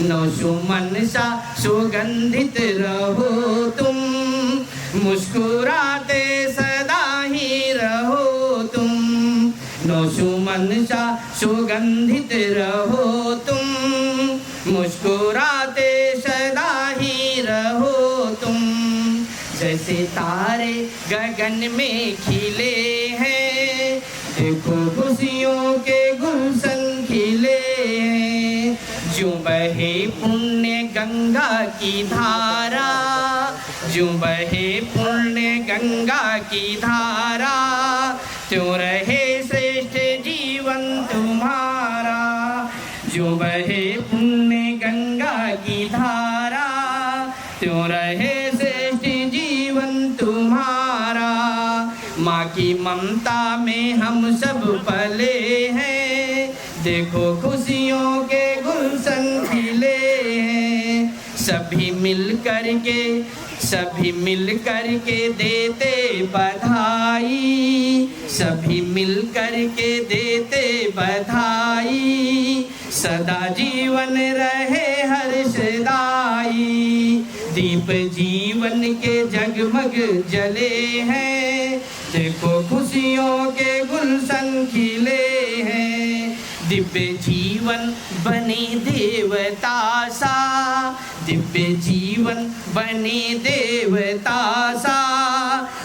नौसुमन सा सुगंधित रहो तुम, मुस्कुराते सदा ही रहो तुम। नौसुमन सा सुगंधित रहो तुम, मुस्कुराते सदा ही रहो तुम। जैसे तारे गगन में खिले हैं, देखो खुशियों के गुलशन खिले हैं। जो बहे पुण्य गंगा की धारा, जो बहे पुण्य गंगा की धारा, त्यों रहे श्रेष्ठ जीवन तुम्हारा। जो बहे पुण्य गंगा की धारा, त्यों रहे श्रेष्ठ जीवन तुम्हारा। माँ की ममता में हम सब पले हैं, देखो खुशियों के गुलशन खिले हैं। सभी मिल कर के देते बधाई, सभी मिल कर के देते बधाई। सदा जीवन रहे हर्षदाई, दीप जीवन के जगमग जले हैं, देखो खुशियों के गुलशन खिले हैं। दिव्य जीवन बने देवता सा, दिव्य जीवन बने देवता सा।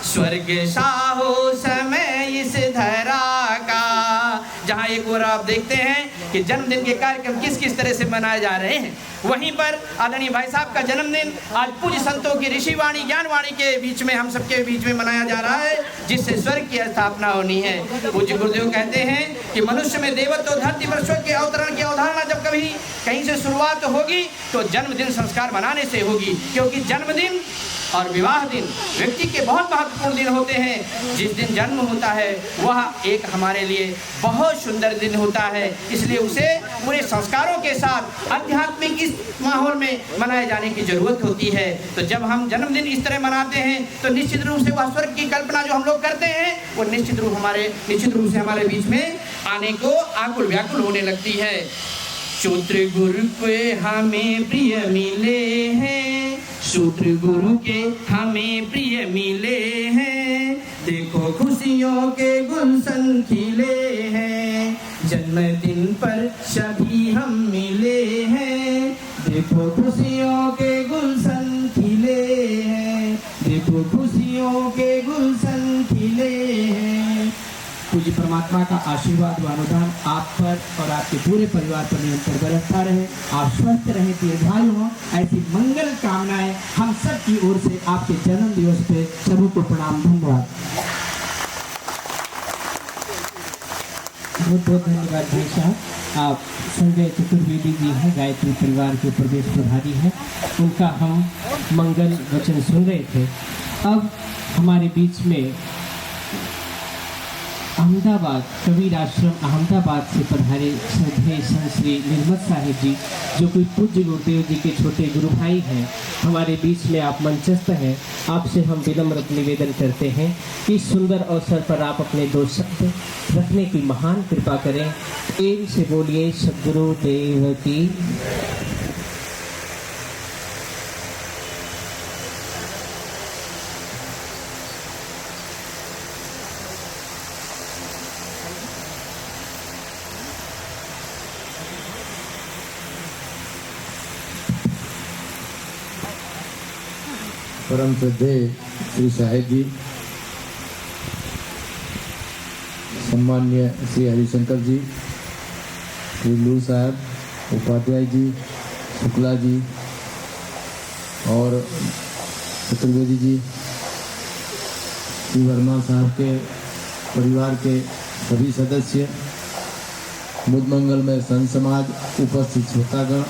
स्वर्ग सा हो समय इस धरा का। जहाँ एक और आप देखते हैं कि जन्मदिन के कार्यक्रम किस किस तरह से मनाए जा रहे हैं, वहीं पर आदरणीय भाई साहब का जन्मदिन आज पूज्य संतों की ऋषिवाणी ज्ञानवाणी के बीच में, हम सबके बीच में मनाया जा रहा है, जिससे स्वर्ग की स्थापना होनी है। पूज्य गुरुदेव कहते हैं कि मनुष्य में देवत्व धरती पर स्वर्ग के अवतरण की अवधारणा जब कभी कहीं से शुरुआत होगी तो जन्मदिन संस्कार मनाने से होगी, क्योंकि जन्मदिन और विवाह दिन व्यक्ति के बहुत महत्वपूर्ण दिन होते हैं। जिस दिन जन्म होता है वह एक हमारे लिए बहुत सुंदर दिन होता है, इसलिए उसे पूरे संस्कारों के साथ आध्यात्मिक इस माहौल में मनाए जाने की जरूरत होती है। तो जब हम जन्मदिन इस तरह मनाते हैं तो निश्चित रूप से वह स्वर्ग की कल्पना जो हम लोग करते हैं वो निश्चित रूप से हमारे बीच में आने को आकुल व्याकुल होने लगती है। सूत्र गुरु पे हमें प्रिय मिले हैं, सूत्र गुरु के हमें प्रिय मिले हैं। देखो खुशियों के गुलशन खिले हैं, जन्मदिन पर सभी हम मिले हैं। देखो खुशियों के गुलशन खिले हैं, देखो खुशियों के गुलशन खिले हैं। पूज्य परमात्मा का आशीर्वाद व अनुदान आप पर और आपके पूरे परिवार पर निरंतर बरसता रहे। आप स्वस्थ रहें, दीर्घायु हो, ऐसी मंगल कामनाएं हम सब की ओर से आपके जन्म दिवस पे सभी को प्रणाम। धन्यवाद। बहुत बहुत धन्यवाद भाई साहब। आप संजय चतुर्वेदी जी हैं, गायत्री परिवार के प्रदेश प्रभारी हैं, उनका हम मंगल वचन सुन रहे थे। अब हमारे बीच में अहमदाबाद कबीर आश्रम अहमदाबाद से पधारे श्रद्धेय संत श्री निर्मल साहिब जी, जो कोई पूज्य गुरुदेव जी के छोटे गुरु भाई हैं, हमारे बीच में आप मंचस्थ हैं। आपसे हम विनम्र निवेदन करते हैं कि सुंदर अवसर पर आप अपने दो शब्द रखने की महान कृपा करें। प्रेम से बोलिए सद्गुरु देव की। परम श्रद्धेय श्री साहिब जी, सम्मान्य श्री हरिशंकर जी, श्री लू साहब, उपाध्याय जी, शुक्ला जी और चतुर्वेदी जी, श्री वर्मा साहब के परिवार के सभी सदस्य, मुद मंगल में संत समाज, उपस्थित श्रोतागण,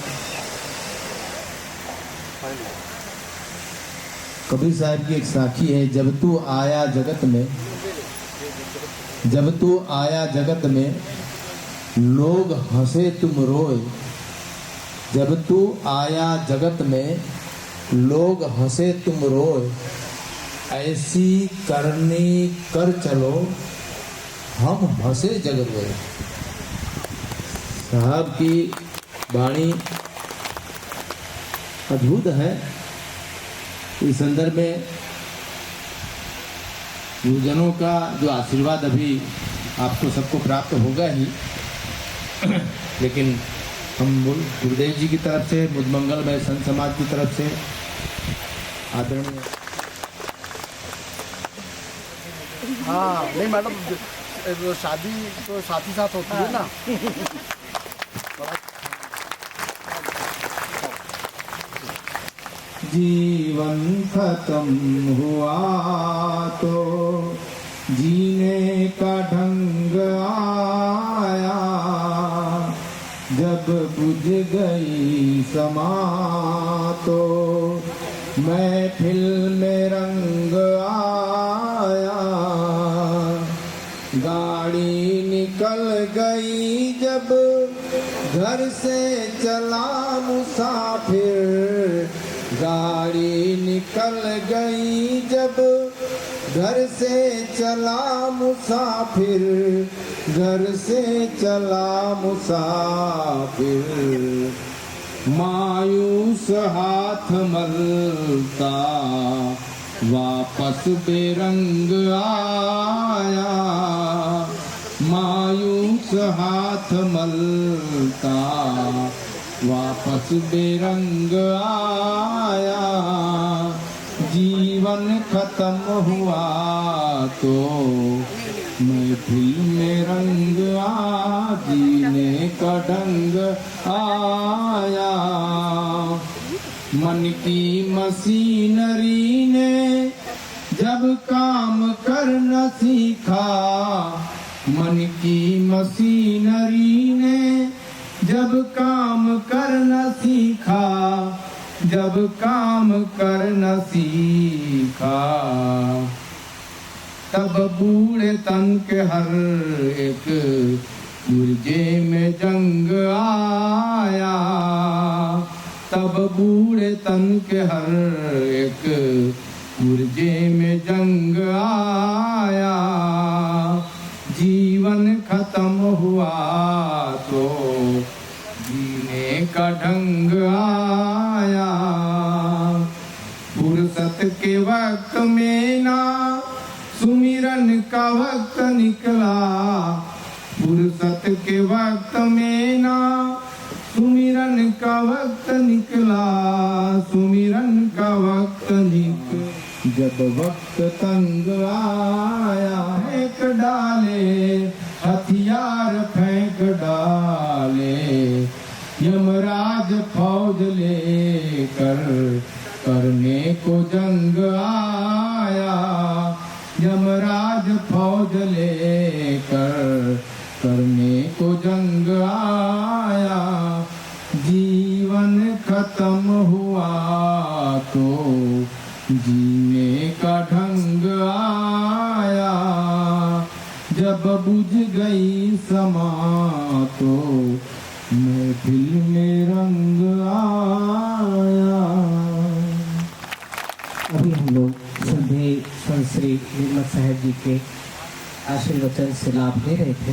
कबीर साहब की एक साखी है, जब तू आया जगत में, जब तू आया जगत में लोग हंसे तुम रोए। जब तू आया जगत में लोग हंसे तुम रोए, ऐसी करनी कर चलो हम हंसे जगत रोए। साहब की वाणी अद्भुत है। इस संदर्भ में गुरुजनों का जो आशीर्वाद अभी आपको सबको प्राप्त होगा ही, लेकिन हम गुरुदेव जी की तरफ से, मुदमंगलमय संत समाज की तरफ से आदरणीय। हाँ नहीं मैडम, शादी तो साथ ही साथ होती है ना। जीवन खत्म हुआ तो जीने का ढंग आया, जब बुझ गई समा तो महफिल में रंग आया। गाड़ी निकल गई जब घर से चला मुसाफिर, गाड़ी निकल गई जब घर से चला मुसाफिर, घर से चला मुसाफिर। मायूस हाथ मलता वापस बेरंग आया, मायूस हाथ मलता वापस बेरंग आया। जीवन खत्म हुआ तो महफिल में रंग आ, जीने का ढंग आया। मन की मशीनरी ने जब काम करना सीखा, मन की मशीनरी ने जब काम करना सीखा, जब काम करना सीखा, तब बूढ़े तन के हर एक पुर्जे में जंग आया, तब बूढ़े तन के हर एक पुर्जे में जंग आया। जीवन खत्म हुआ तो जीने का ढंग आया। फुर्सत के वक्त में ना सुमिरन का वक्त निकला, फुर्सत के वक्त में ना सुमिरन का वक्त निकला, सुमिरन का वक्त निकला। जब वक्त तंग आया फेंक डाले, हथियार फेंक डाले, यमराज फौज लेकर करने को जंग आया, यमराज फौज लेकर करने को जंग आया। जीवन खत्म हुआ तो जीने का ढंग आया, जब बुझ गई समा तो महफिल में रंग आया। अभी हम लोग श्रद्धेय संत श्री निर्मल साहब जी के आशीर्वचन से लाभ ले रहे थे।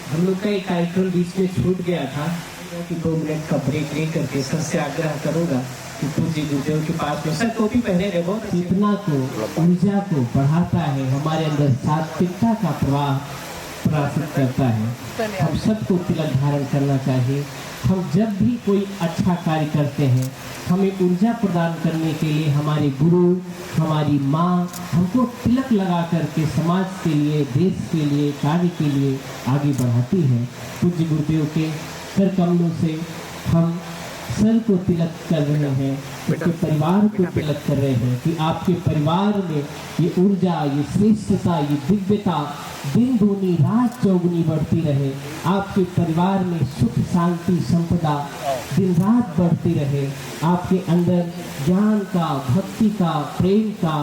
हम लोग का एक कार्यक्रम बीच में छूट गया था कि 2 मिनट का ब्रेक ले करके सर से आग्रह करूंगा कि पूज्य गुरुदेव के पास में सर टोपी पहने रहे, बहुत चेतना को, ऊर्जा को बढ़ाता है, हमारे अंदर सात्विकता का प्रवाह प्रकाशित करता है। हम सबको तिलक धारण करना चाहिए। हम जब भी कोई अच्छा कार्य करते हैं, हमें ऊर्जा प्रदान करने के लिए हमारे गुरु, हमारी माँ हमको तिलक लगा करके समाज के लिए, देश के लिए, कार्य के लिए आगे बढ़ाती है। पूज्य गुरुदेव के कर कमलों से हम सर को तिलक कर रहे हैं, उसके परिवार को तिलक कर रहे हैं कि आपके परिवार में ये ऊर्जा, ये श्रेष्ठता, ये दिव्यता दिन दूनी रात चौगुनी बढ़ती रहे। आपके परिवार में सुख शांति संपदा दिन रात बढ़ती रहे। आपके अंदर ज्ञान का, भक्ति का, प्रेम का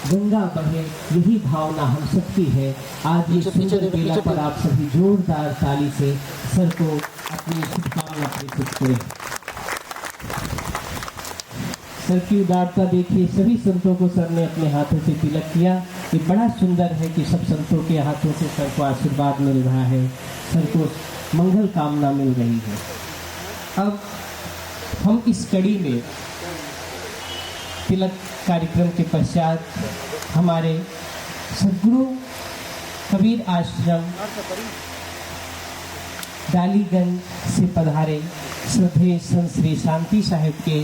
गंगा बहे, यही भावना हम सबकी है। आज ये सुंदर बेला पर आप सभी जोरदार ताली से सर को अपनी शुभकामना प्रेषित करें। सर की उदारता देखिए, सभी संतों को सर ने अपने हाथों से तिलक किया। ये बड़ा सुंदर है कि सब संतों के हाथों से सर को आशीर्वाद मिल रहा है, सर को मंगल कामना मिल रही है। अब हम इस कड़ी में तिलक कार्यक्रम के पश्चात हमारे सद्गुरु कबीर आश्रम डालीगंज से पधारे श्रद्धेय संत श्री शांति साहिब के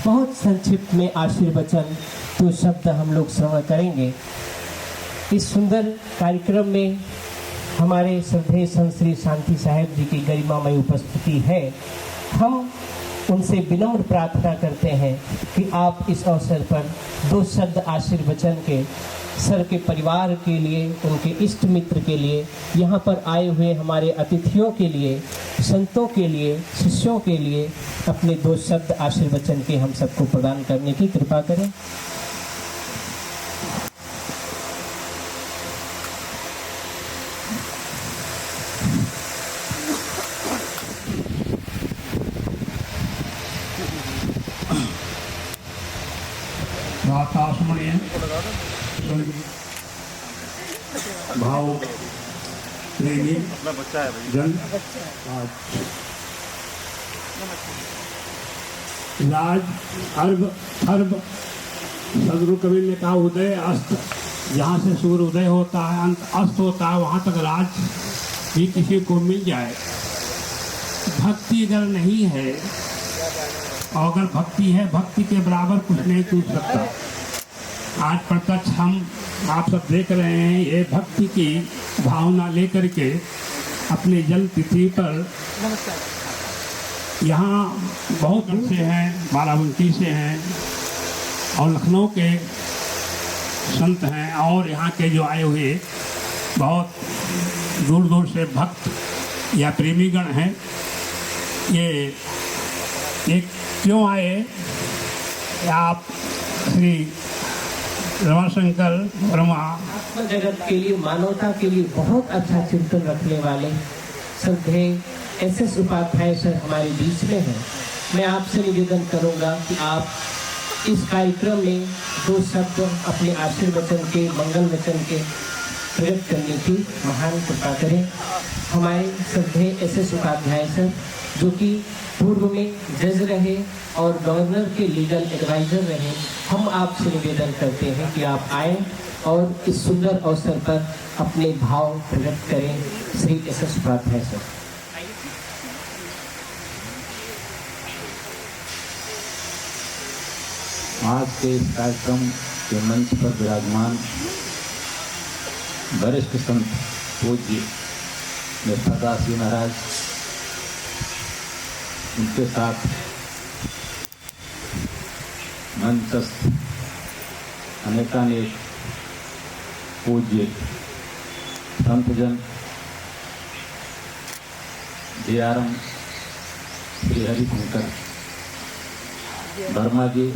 बहुत संक्षिप्त में आशीर्वचन तो शब्द हम लोग श्रवण करेंगे। इस सुंदर कार्यक्रम में हमारे श्रद्धेय संत श्री शांति साहिब जी की गरिमामय उपस्थिति है। हम उनसे विनम्र प्रार्थना करते हैं कि आप इस अवसर पर दो शब्द आशीर्वचन के सर के परिवार के लिए, उनके इष्ट मित्र के लिए, यहाँ पर आए हुए हमारे अतिथियों के लिए, संतों के लिए, शिष्यों के लिए अपने दो शब्द आशीर्वचन के हम सबको प्रदान करने की कृपा करें। भाव प्रेमी जन राज अर्ब अर्ब सदगुरु कबीर ने कहा उदय अस्त, जहाँ से सूर्य उदय होता है अंत अस्त होता है वहाँ तक राज भी किसी को मिल जाए। भक्ति अगर नहीं है और अगर भक्ति है, भक्ति के बराबर कुछ नहीं टूट सकता। आज प्रत्यक्ष हम आप सब देख रहे हैं, ये भक्ति की भावना लेकर के अपने जन्म तिथि पर यहाँ बहुत दूर से हैं, बाराबंकी से हैं और लखनऊ के संत हैं और यहाँ के जो आए हुए बहुत दूर दूर से भक्त या प्रेमीगण हैं। ये एक क्यों आए, आप श्री रमाशंकर वर्मा आत्म जगत के लिए, मानवता के लिए बहुत अच्छा चिंतन रखने वाले श्रद्धेय SS उपाध्याय सर हमारे बीच में हैं। मैं आपसे निवेदन करूंगा कि आप इस कार्यक्रम में दो शब्द अपने आशीर्वचन के, मंगल वचन के प्रकट करने की महान कृपा करें। हमारे श्रद्धेय SS उपाध्याय सर जो कि पूर्व में जज रहे और गवर्नर के लीगल एडवाइजर रहे, हम आपसे निवेदन करते हैं कि आप आएं और इस सुंदर अवसर पर अपने भाव प्रकट करें। Shri SS Upadhyay sir. आज के इस कार्यक्रम के मंच पर विराजमान वरिष्ठ संत पूज्य निष्ठादास जी महाराज, उनके साथ मंचस्थ अनेकानेक पूज्य संतजन, DRM श्री हरिशंकर वर्मा जी,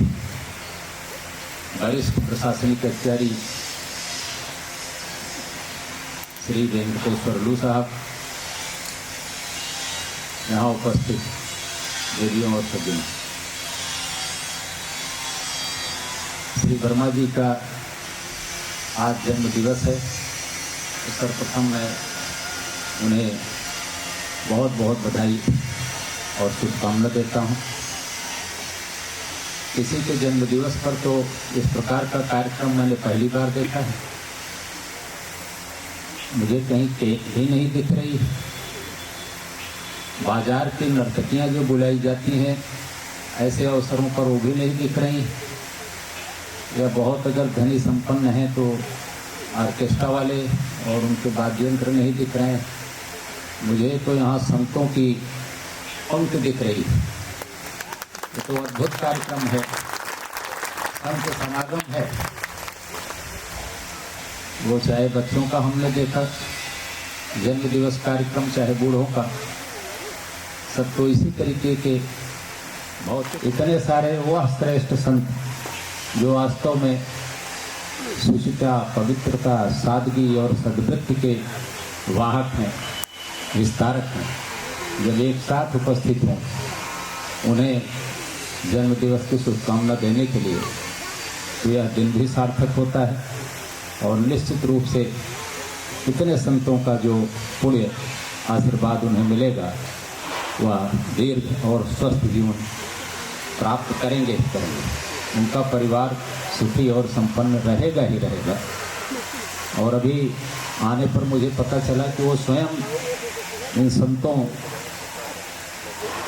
वरिष्ठ प्रशासनिक अधिकारी श्री वेंकटेश्वर लू साहब, यहाँ उपस्थित देवियों और सज्जनों, श्री वर्मा जी का आज जन्म दिवस है। सर्वप्रथम मैं उन्हें बहुत बहुत बधाई और शुभकामना देता हूँ। किसी के जन्म दिवस पर तो इस प्रकार का कार्यक्रम मैंने पहली बार देखा है। मुझे कहीं केक भी नहीं दिख रही। बाजार की नर्तकियां जो बुलाई जाती हैं, ऐसे अवसरों पर वो भी नहीं दिख रही। या बहुत अगर धनी संपन्न हैं तो ऑर्केस्ट्रा वाले और उनके वाद्य यंत्र नहीं दिख रहे हैं। मुझे तो यहाँ संतों की पंक्ति दिख रही है। ये तो अद्भुत कार्यक्रम है, संत समागम है। वो चाहे बच्चों का हमने देखा जन्म दिवस कार्यक्रम, चाहे बूढ़ों का, सब तो इसी तरीके के बहुत इतने सारे वह श्रेष्ठ संत जो वास्तव में सुचिता, पवित्रता, सादगी और सद्वृत्ति के वाहक हैं, विस्तारक हैं, जब एक साथ उपस्थित हैं, उन्हें जन्म दिवस की शुभकामना देने के लिए तो यह दिन भी सार्थक होता है। और निश्चित रूप से इतने संतों का जो पुण्य आशीर्वाद उन्हें मिलेगा, वह दीर्घ और स्वस्थ जीवन प्राप्त करेंगे। उनका परिवार सुखी और संपन्न रहेगा ही रहेगा। और अभी आने पर मुझे पता चला कि वो स्वयं इन संतों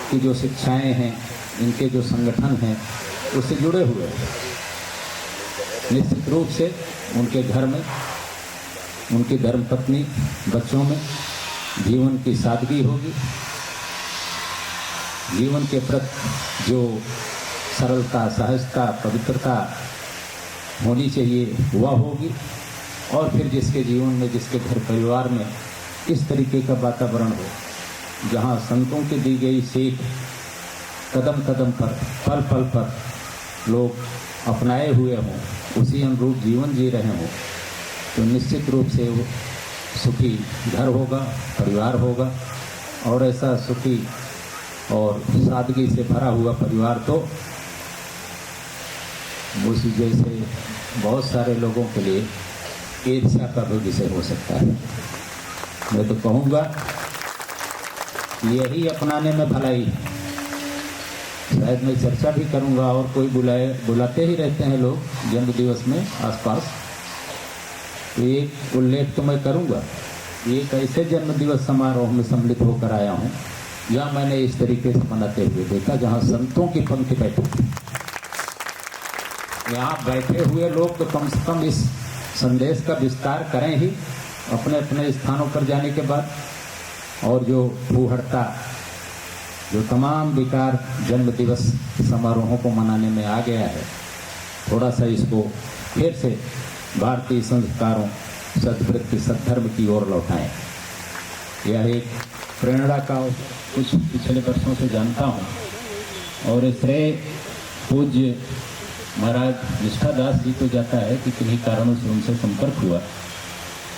की जो शिक्षाएं हैं, इनके जो संगठन हैं, उससे जुड़े हुए हैं। निश्चित रूप से उनके घर में, उनकी धर्मपत्नी, बच्चों में जीवन की सादगी होगी, जीवन के प्रति जो सरलता, सहजता, पवित्रता होनी चाहिए वह होगी। और फिर जिसके जीवन में, जिसके घर परिवार में इस तरीके का वातावरण हो, जहाँ संतों की दी गई सीख कदम कदम पर, पल पल पर लोग अपनाए हुए हों, उसी अनुरूप जीवन जी रहे हों, तो निश्चित रूप से वो सुखी घर होगा, परिवार होगा। और ऐसा सुखी और सादगी से भरा हुआ परिवार तो उसी जैसे बहुत सारे लोगों के लिए ईर्ष्या का भी विषय हो सकता है। मैं तो कहूँगा यही अपनाने में भलाई है। शायद मैं चर्चा भी करूँगा, और कोई बुलाते ही रहते हैं लोग जन्म दिवस में आसपास, तो एक उल्लेख तो मैं करूँगा। एक ऐसे जन्म दिवस समारोह में सम्मिलित होकर आया हूँ जहाँ मैंने इस तरीके से मनाते हुए देखा, जहाँ संतों की पंक्ति बैठी थी। यहाँ बैठे हुए लोग तो कम से कम इस संदेश का विस्तार करें ही अपने अपने स्थानों पर जाने के बाद। और जो फूहड़ता, जो तमाम विकार जन्म दिवस समारोहों को मनाने में आ गया है, थोड़ा सा इसको फिर से भारतीय संस्कारों, सद्वृत्ति, सद्धर्म की ओर लौटाएं। यह एक प्रेरणा का कुछ पिछले वर्षों से जानता हूँ, और श्रेय पूज्य महाराज निष्ठादास जी को जाता है कि किन्हीं कारणों से उनसे संपर्क हुआ,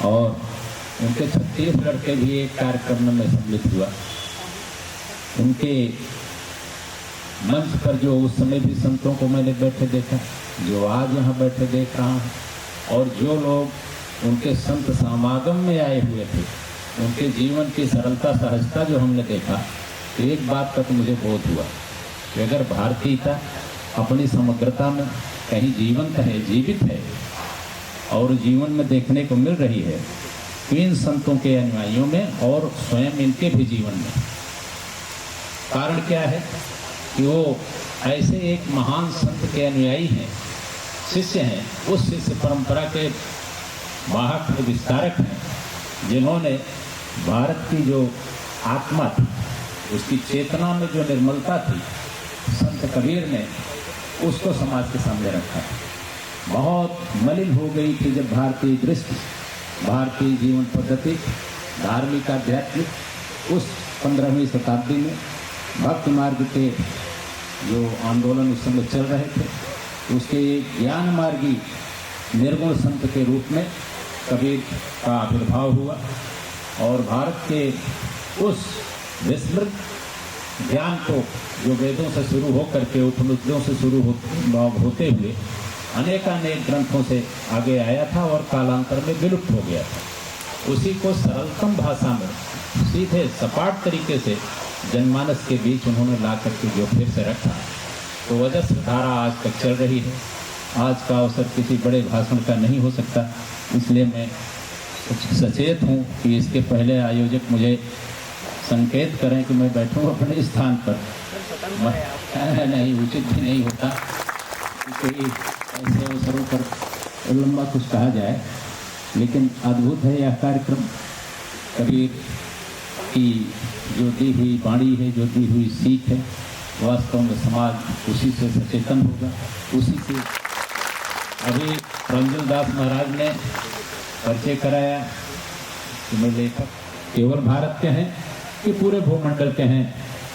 और उनके 36 लड़के भी एक कार्यक्रम में सम्मिलित हुआ। उनके मंच पर जो उस समय भी संतों को मैंने बैठे देखा, जो आज यहाँ बैठे देख रहा हूँ, और जो लोग उनके संत समागम में आए हुए थे, उनके जीवन की सरलता, सहजता जो हमने देखा, तो एक बात का तो मुझे बोध हुआ कि अगर भारतीयता अपनी समग्रता में कहीं जीवंत है, जीवित है, और जीवन में देखने को मिल रही है, तो इन संतों के अनुयायियों में और स्वयं इनके भी जीवन में। कारण क्या है कि वो ऐसे एक महान संत के अनुयायी हैं, शिष्य हैं, उस शिष्य परंपरा के वाहक, विस्तारक हैं, जिन्होंने भारत की जो आत्मा थी, उसकी चेतना में जो निर्मलता थी, संत कबीर ने उसको समाज के सामने रखा। बहुत मलिन हो गई थी जब भारतीय दृष्टि, भारतीय जीवन पद्धति, धार्मिक, आध्यात्मिक, उस 15वीं शताब्दी में भक्ति मार्ग के जो आंदोलन उस समय चल रहे थे, उसके ज्ञान मार्गी निर्गुण संत के रूप में कबीर का आविर्भाव हुआ। और भारत के उस विस्मृत ज्ञान को, जो वेदों से शुरू हो करके उपनिषदों से शुरू होते हुए अनेकानेक ग्रंथों से आगे आया था और कालांतर में विलुप्त हो गया था, उसी को सरलतम भाषा में सीधे सपाट तरीके से जनमानस के बीच उन्होंने ला करके जो फिर से रखा, तो अजस्र धारा आज तक चल रही है। आज का अवसर किसी बड़े भाषण का नहीं हो सकता, इसलिए मैं सचेत हूँ कि इसके पहले आयोजक मुझे संकेत करें कि मैं बैठूँ अपने स्थान पर। नहीं, उचित भी नहीं होता कि ऐसे अवसरों पर लंबा कुछ कहा जाए, लेकिन अद्भुत है यह कार्यक्रम। कबीर की जो दी हुई वाणी है, जो दी हुई सीख है, वास्तव में समाज उसी से सचेतन होगा, उसी से। अभी रंजन दास महाराज ने परिचय कराया कि मैं लेखक केवल भारत के हैं कि पूरे भूमंडल के हैं,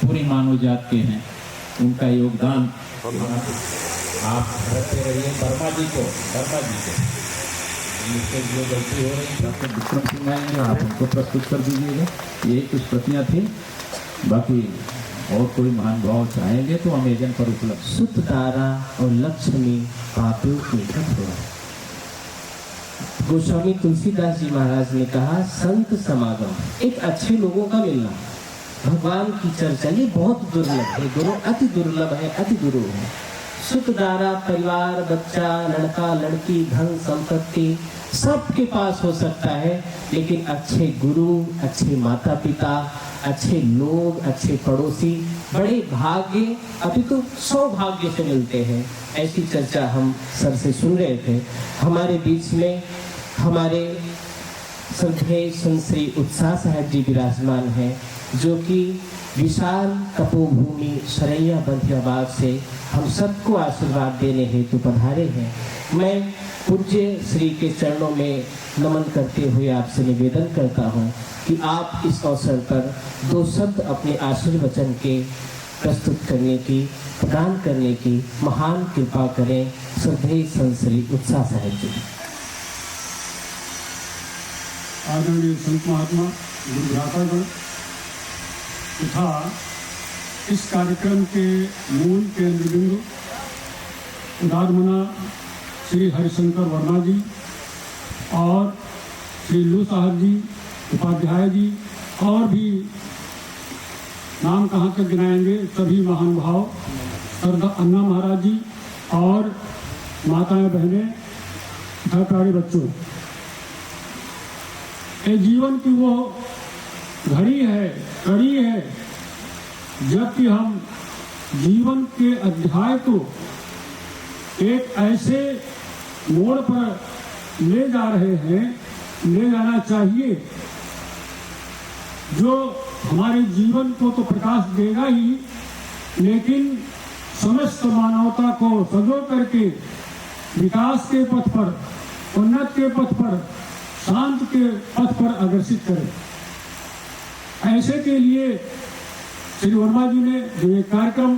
पूरी मानव जात के हैं। उनका योगदान आप रखते रहिए। वर्मा जी को जो गलती हो रही थी, डॉक्टर विक्रम सिंह आएंगे, आप उनको प्रस्तुत कर दीजिएगा। यही कुछ प्रतियाँ थी, बाकी और कोई महान भाव चाहेंगे तो अमेजन पर उपलब्ध। सुत तारा और लक्ष्मी पापियों के निकट हुआ। गोस्वामी तुलसीदास जी महाराज ने कहा, संत समागम, एक अच्छे लोगों का मिलना, भगवान की चर्चा ये बहुत दुर्लभ है गुरु, अति दुर्लभ है, अति दुर्लभ है। सुख दारा, परिवार, बच्चा, लड़का लड़की, धन संपत्ति सबके पास हो सकता है, लेकिन अच्छे गुरु, अच्छे माता पिता, अच्छे लोग, अच्छे पड़ोसी बड़े भाग्य, अभी तो सौभाग्य से मिलते हैं। ऐसी चर्चा हम सर से सुन रहे थे। हमारे बीच में हमारे श्रद्धेय संत श्री उत्साह साहब जी विराजमान हैं, जो कि विशाल तपोभूमि सरैया बंधियाबाद से हम सबको आशीर्वाद देने हेतु पधारे हैं। मैं पूज्य श्री के चरणों में नमन करते हुए आपसे निवेदन करता हूं कि आप इस अवसर पर 2 शब्द अपने आशीर्वचन के प्रस्तुत करने की, प्रदान करने की महान कृपा करें। श्रद्धेय संत श्री उत्साह साहब जी। आदरणीय संत महात्मा गुरु भ्रातागण तथा इस कार्यक्रम के मूल केंद्र बिंदु उदारमना श्री हरिशंकर वर्मा जी और श्री लू साहब जी, उपाध्याय जी, और भी नाम कहाँ तक गिनाएंगे, सभी महानुभाव, सरदा अन्ना महाराज जी और माताएं बहनें तथा प्यारे बच्चों, ये जीवन की वो घड़ी है, कड़ी है, जबकि हम जीवन के अध्याय को एक ऐसे मोड़ पर ले जा रहे हैं, ले जाना चाहिए जो हमारे जीवन को तो प्रकाश देगा ही, लेकिन समस्त मानवता को सजो करके विकास के पथ पर, उन्नत के पथ पर, शांत के पथ पर अग्रसित करें। ऐसे के लिए श्री वर्मा जी ने जो एक कार्यक्रम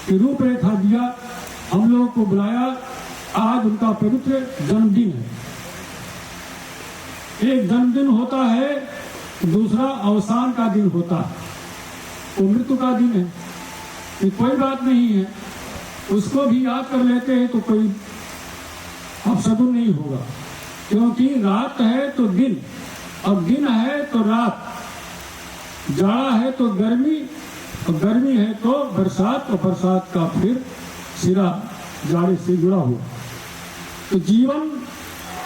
की रूपरेखा दिया, हम लोगों को बुलाया। आज उनका पवित्र जन्मदिन है। एक जन्मदिन होता है, दूसरा अवसान का दिन होता है, वो मृत्यु का दिन है। ये कोई बात नहीं है, उसको भी याद कर लेते हैं तो कोई अपशगुन नहीं होगा, क्योंकि रात है तो दिन, और दिन है तो रात, जाड़ा है तो गर्मी, और गर्मी है तो बरसात, और बरसात का फिर सिरा जाड़े से जुड़ा हुआ। तो जीवन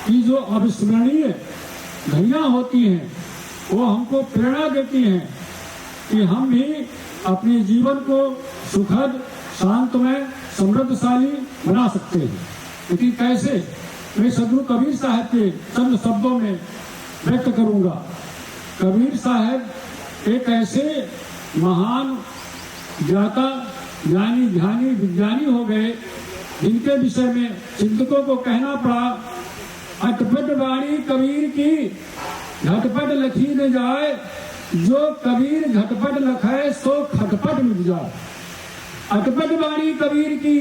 की जो अविस्मरणीय घड़ियां होती हैं, वो हमको प्रेरणा देती हैं कि हम भी अपने जीवन को सुखद, शांतमय, समृद्धशाली बना सकते हैं। लेकिन कैसे, मैं सदगुरु कबीर साहब के चंद शब्दों में व्यक्त करूंगा। कबीर साहब एक ऐसे महान ज्ञाता, ज्ञानी, ध्यानी, विज्ञानी हो गए, जिनके विषय में चिंतकों को कहना पड़ा, अटपट वाणी कबीर की झटपट लखी न जाए, जो कबीर झटपट लखाए सो खटपट मिट जाए। अटपट वाणी कबीर की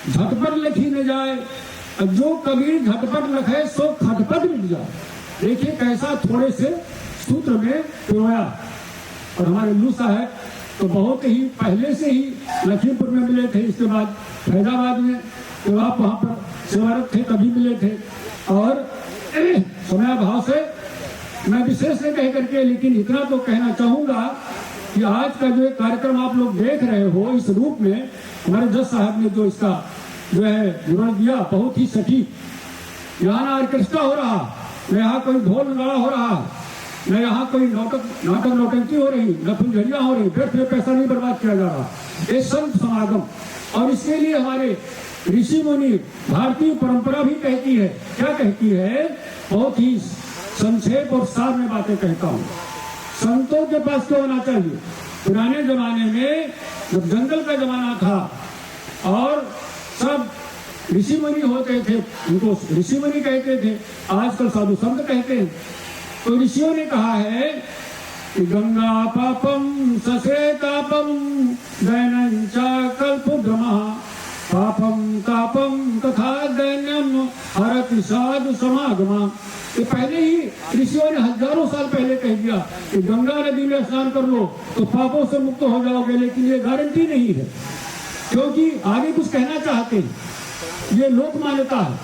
झटपट लखी न जाए, जो कबीर झटपट लखाए सो खटपट मिट जाए। देखिए कैसा थोड़े से सूत्र में पिरोया। और हमारे लू साहब तो बहुत ही पहले से ही लखीमपुर में मिले थे, इसके बाद फैजाबाद में, तो आप वहाँ पर सेवारत थे तभी मिले थे। और समय भाव से मैं विशेष नहीं कह करके, लेकिन इतना तो कहना चाहूँगा कि आज का जो कार्यक्रम आप लोग देख रहे हो इस रूप में, हमारे जज साहब ने जो इसका जो है विवरण दिया, बहुत ही सटीक। यहाँ ना ऑर्केस्ट्रा हो रहा, न यहाँ कोई ढोल नगाड़ा हो रहा, न यहाँ कोई नाटक नौटंकी हो रही, न फुलझड़ियाँ हो रही, व्यर्थ में पैसा नहीं बर्बाद किया जा रहा। ये संत समागम, और इसके लिए हमारे ऋषि मुनि, भारतीय परंपरा भी कहती है, क्या कहती है, बहुत ही संक्षेप और सार में बातें कहता हूँ। संतों के पास क्या होना चाहिए? पुराने जमाने में जब जंगल का जमाना था और सब ऋषि मुनि होते थे, उनको ऋषि मुनि कहते थे, आजकल साधु संत कहते हैं। तो ऋषियों ने कहा है कि गंगा पापम ससेतापम दैनंचा कल्पद्रमः पापम तापम तथा दैन्यम हरति साधु समागमा। ये पहले ही ऋषियों ने हजारों साल पहले कह दिया कि गंगा नदी में स्नान कर लो तो पापों से मुक्त हो जाओगे, लेकिन ये गारंटी नहीं है, क्योंकि आगे कुछ कहना चाहते हैं। ये लोक मान्यता है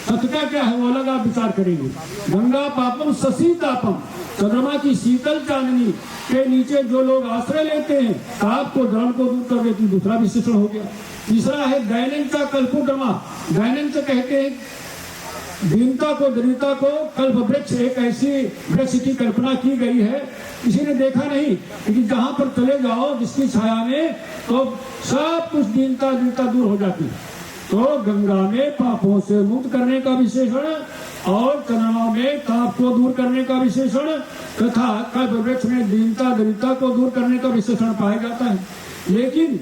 सत्य क्या है वो अलग आप विचार करेंगे। गंगा पापम ससीतापम, चंद्रमा की शीतल चांदनी के नीचे जो लोग आश्रय लेते हैं ताप को जलन को दूर कर देती, दूसरा विशेषण हो गया। तीसरा है दैनंचा कल्पुडमा, दैनंच कहते हैं दीनता को, दरिद्रता को। कल्प वृक्ष एक ऐसी वृक्ष की कल्पना की गई है, किसी ने देखा नहीं, लेकिन जहां पर चले जाओ जिसकी छाया में, तो सब कुछ दीनता दरिद्रता दूर हो जाती है। तो गंगा में पापों से मुक्त करने का विशेषण और चंद्रमा में ताप को दूर करने का विशेषण तथा कल्प वृक्ष में दीनता दरिद्रता को दूर करने का विशेषण पाया जाता है। लेकिन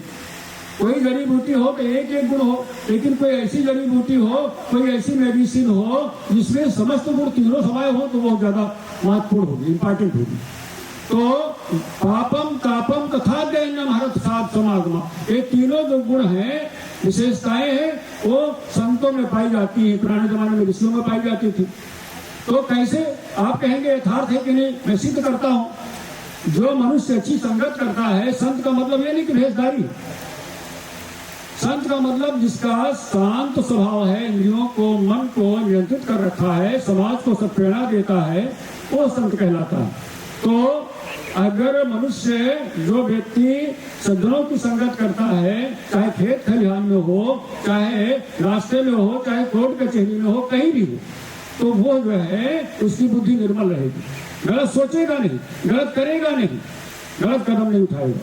कोई जड़ी बूटी हो तो एक एक गुण हो, लेकिन कोई ऐसी जड़ी बूटी हो, कोई ऐसी मेडिसिन हो जिसमें समस्त गुण तीनों समाये हो, तो बहुत ज्यादा महत्वपूर्ण होगी, इंपॉर्टेंट होगी। तो पापम तापम तथा दैन्यम हरत साध समागम, ये तीनों जो गुण हैं, विशेषताएं हैं, वो संतों में पाई जाती है, पुराने जमाने में ऋषियों में पाई जाती थी। तो कैसे आप कहेंगे यथार्थ है कि नहीं? मैं सिद्ध करता हूं। जो मनुष्य अच्छी संगत करता है, संत का मतलब ये नहीं कि भेषधारी, संत का मतलब जिसका शांत स्वभाव है, इंद्रियों को मन को नियंत्रित कर रखा है, समाज को सब प्रेरणा देता है, वो संत कहलाता है। तो अगर मनुष्य, जो व्यक्ति सज्जनों की संगत करता है, चाहे खेत खलिहान में हो, चाहे रास्ते में हो, चाहे कोर्ट कचहरी में हो, कहीं भी हो, तो वो जो है उसकी बुद्धि निर्मल रहेगी, गलत सोचेगा नहीं, गलत करेगा नहीं, गलत कदम नहीं उठाएगा,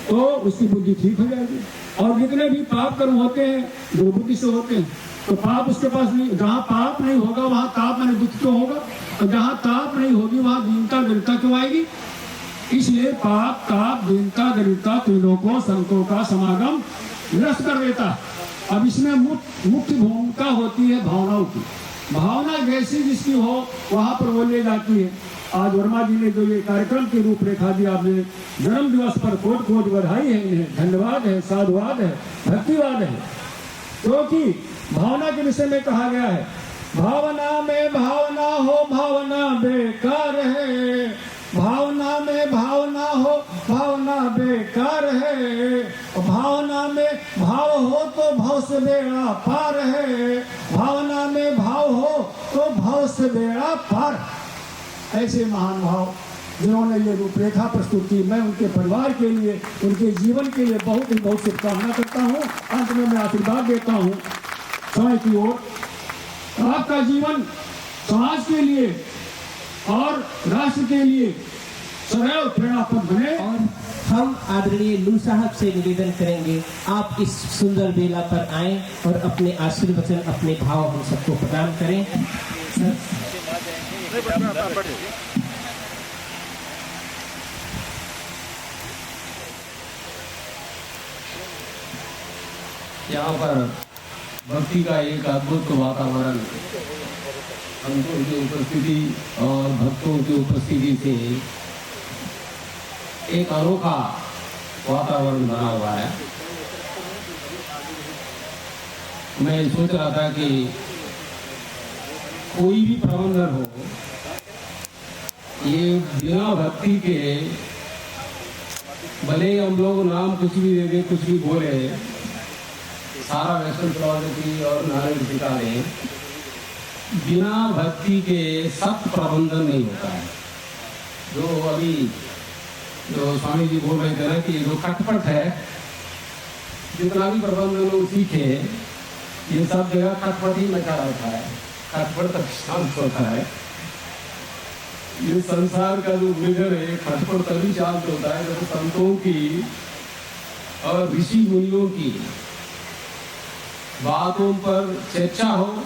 तो उसकी बुद्धि ठीक हो जाएगी। और जितने भी पाप कर्म होते हैं दुर्बुद्धि से होते हैं, तो पाप उसके पास नहीं। जहाँ पाप नहीं होगा वहाँ ताप माने दुख क्यों होगा, और जहाँ ताप नहीं होगी वहाँ दीनता दरिद्रता क्यों आएगी। इसलिए पाप ताप दीनता दरिद्रता तीनों को संतों का समागम निरस्त कर देता है। अब इसमें मुख्य भूमिका होती है भावनाओं की। भावना जैसी जिसकी हो वहां पर वो ले जाती है। आज वर्मा जी ने जो ये कार्यक्रम की रूपरेखा दी, आपने जन्म दिवस पर कोट कोट बधाई है, इन्हें धन्यवाद है, साधुवाद है, भक्तिवाद है। क्योंकि भावना के विषय में कहा गया है, भावना में भावना हो भावना बेकार है, भावना में भावना हो भावना बेकार है, भावना में भाव हो तो भाव से बेड़ा पार है, भावना में भाव हो तो भाव से बेड़ा पार। ऐसे महान भाव जिन्होंने ये रूपरेखा प्रस्तुत की, मैं उनके परिवार के लिए, उनके जीवन के लिए बहुत ही बहुत शुभकामना करता हूँ। अंत में मैं आशीर्वाद देता हूँ समय की ओर। आपका जीवन समाज के लिए और राष्ट्र के लिए सदैव प्रेरणास्पद बने। और हम आदरणीय लू साहब से निवेदन करेंगे, आप इस सुंदर बेला पर आएं और अपने आशीर्वचन, अपने भाव हम सबको प्रदान करें। यहाँ पर भक्ति का एक अद्भुत वातावरण, संतों की उपस्थिति और भक्तों की उपस्थिति से एक अनोखा वातावरण बना हुआ है। मैं सोच रहा था कि कोई भी प्रबंधन हो, ये बिना भक्ति के, भले हम लोग नाम कुछ भी दे दें, कुछ भी बोले, सारा वेस्टर्न फिलॉसफी और नारायण पिता ने, बिना भक्ति के सत्य प्रबंधन नहीं होता है। जो अभी जो स्वामी जी बोल रहे थे ना कि जो खटपट है, जितना भी प्रबंधन लोग सीखे, ये सब जगह खटपट ही मचा रहता है, खटपट तक शांत होता है। ये संसार का जो निगर है, खटपट तभी शांत होता है जब संतों की और ऋषि मुनियों की बातों पर चर्चा हो,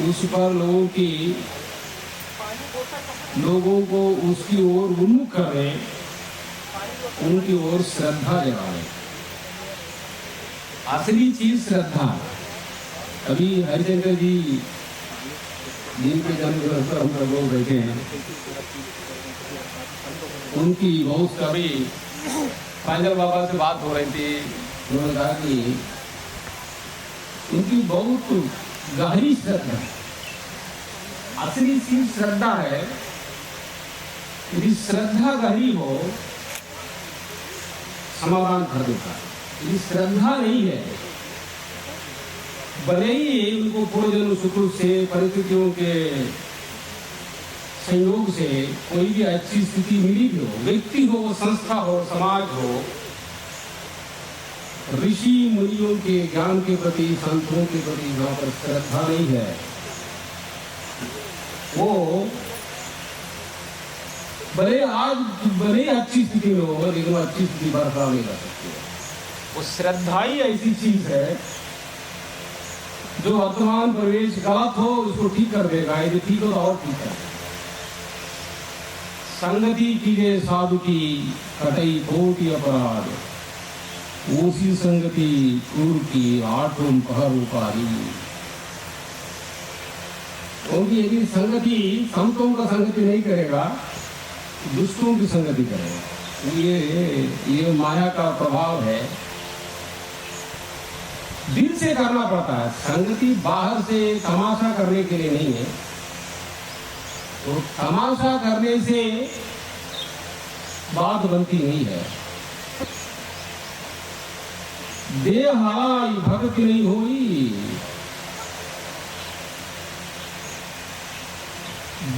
उस पर लोगों को उसकी ओर उन्मुख करें, उनकी ओर श्रद्धा जगाएं। असली चीज श्रद्धा। अभी हरिशंकर जी जिनके जन्म दिवस पर हम लोग बैठे हैं, उनकी बहुत कभी फाइनल बाबा से बात हो रही थी, उन्होंने कहा कि उनकी बहुत गहरी श्रद्धा, असली चीज श्रद्धा है। यदि श्रद्धा गहरी हो, समाधान कर देता है। यदि श्रद्धा नहीं है, भले ही उनको पूर्वजन्म शुक्र से, परिस्थितियों के संयोग से कोई भी अच्छी स्थिति मिली भी हो, व्यक्ति हो, संस्था हो, समाज हो, ऋषि मुनियों के ज्ञान के प्रति, संतों के प्रति जहाँ पर श्रद्धा नहीं है, वो भले अच्छी स्थिति में हो, लेकिन अच्छी स्थिति बरकरार नहीं रह सकती है। वो श्रद्धा ही ऐसी चीज है जो वर्तमान प्रवेश गलत हो उसको ठीक कर देगा, यदि ठीक हो तो और ठीक है। संगति कीजे साधु की कटई कोटि अपराध, ओसी संगति क्रूर की आठों पहर उपारी। क्योंकि यदि संगति संतों का संगति नहीं करेगा, दुष्टों की संगति करेगा। ये माया का प्रभाव है, दिल से करना पड़ता है। संगति बाहर से तमाशा करने के लिए नहीं है, तो तमाशा करने से बात बनती नहीं है। देह हलाई भक्ति नहीं हुई,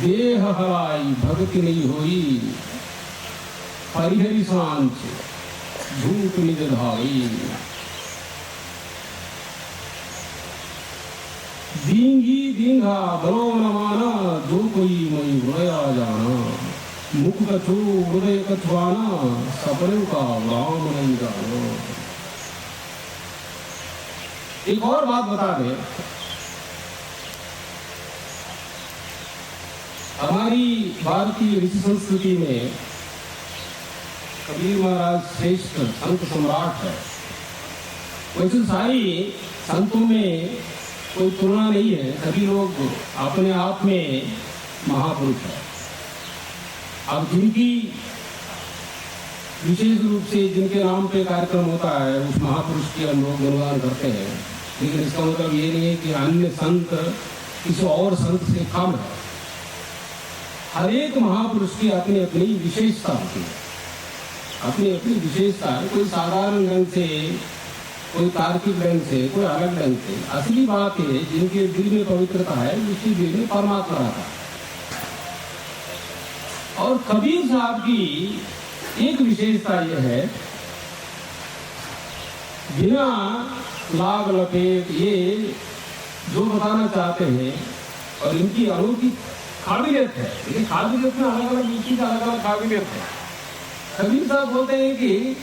देह हलाई भक्ति नहीं हुई, हरिहरि शांत झूठ निज धाई। दींगी दींगा बलो न माना, जो कोई मई बुराया जाना। मुख कछु हृदय कछुआना, सपने का राम नहीं जाना। एक और बात बता दें, हमारी भारतीय ऋषि संस्कृति में कबीर महाराज श्रेष्ठ संत सम्राट है। वैसे सारी संतों में कोई तुलना नहीं है, सभी लोग अपने आप में महापुरुष है। अब जिनकी विशेष रूप से जिनके नाम पे कार्यक्रम होता है, उस महापुरुष की हम लोग गुणगान करते हैं, लेकिन इसका मतलब ये नहीं है कि अन्य संत किसी और संत से कम है। हर एक महापुरुष की अपनी अपनी विशेषता होती है, अपनी अपनी विशेषता है। कोई साधारण ढंग से, कोई तार्किक ढंग से, कोई अलग ढंग से। असली बात है जिनके दिल में पवित्रता है, उसी दिल में परमात्मा रहता है। और कबीर साहब की एक विशेषता यह है, बिना लाग लपेट ये जो बताना चाहते हैं, और इनकी अनोखी काबिलियत है। लेकिन काबिलियत में अलग अलग व्यक्ति का अलग अलग काबिलियत है। कबीर साहब बोलते हैं कि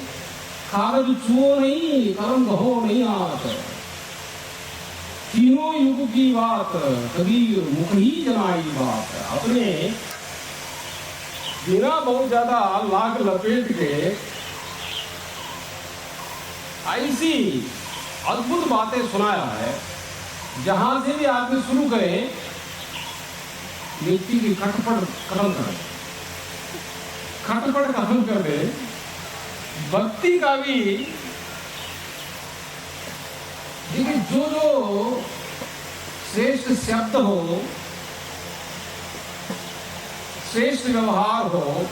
कागज छुओ नहीं, कलम कहो नहीं आत, तीनों युग की बात कबीर मुख ही जनाई बात। अपने बिना बहुत ज्यादा लाग लपेट के ऐसी अद्भुत बातें सुनाया है, जहां से भी आदमी शुरू करें व्यक्ति की खटपट खत्म कर, खटपट खत्म कर दे। भक्ति का भी देखिए, जो जो श्रेष्ठ शब्द हो, श्रेष्ठ व्यवहार हो,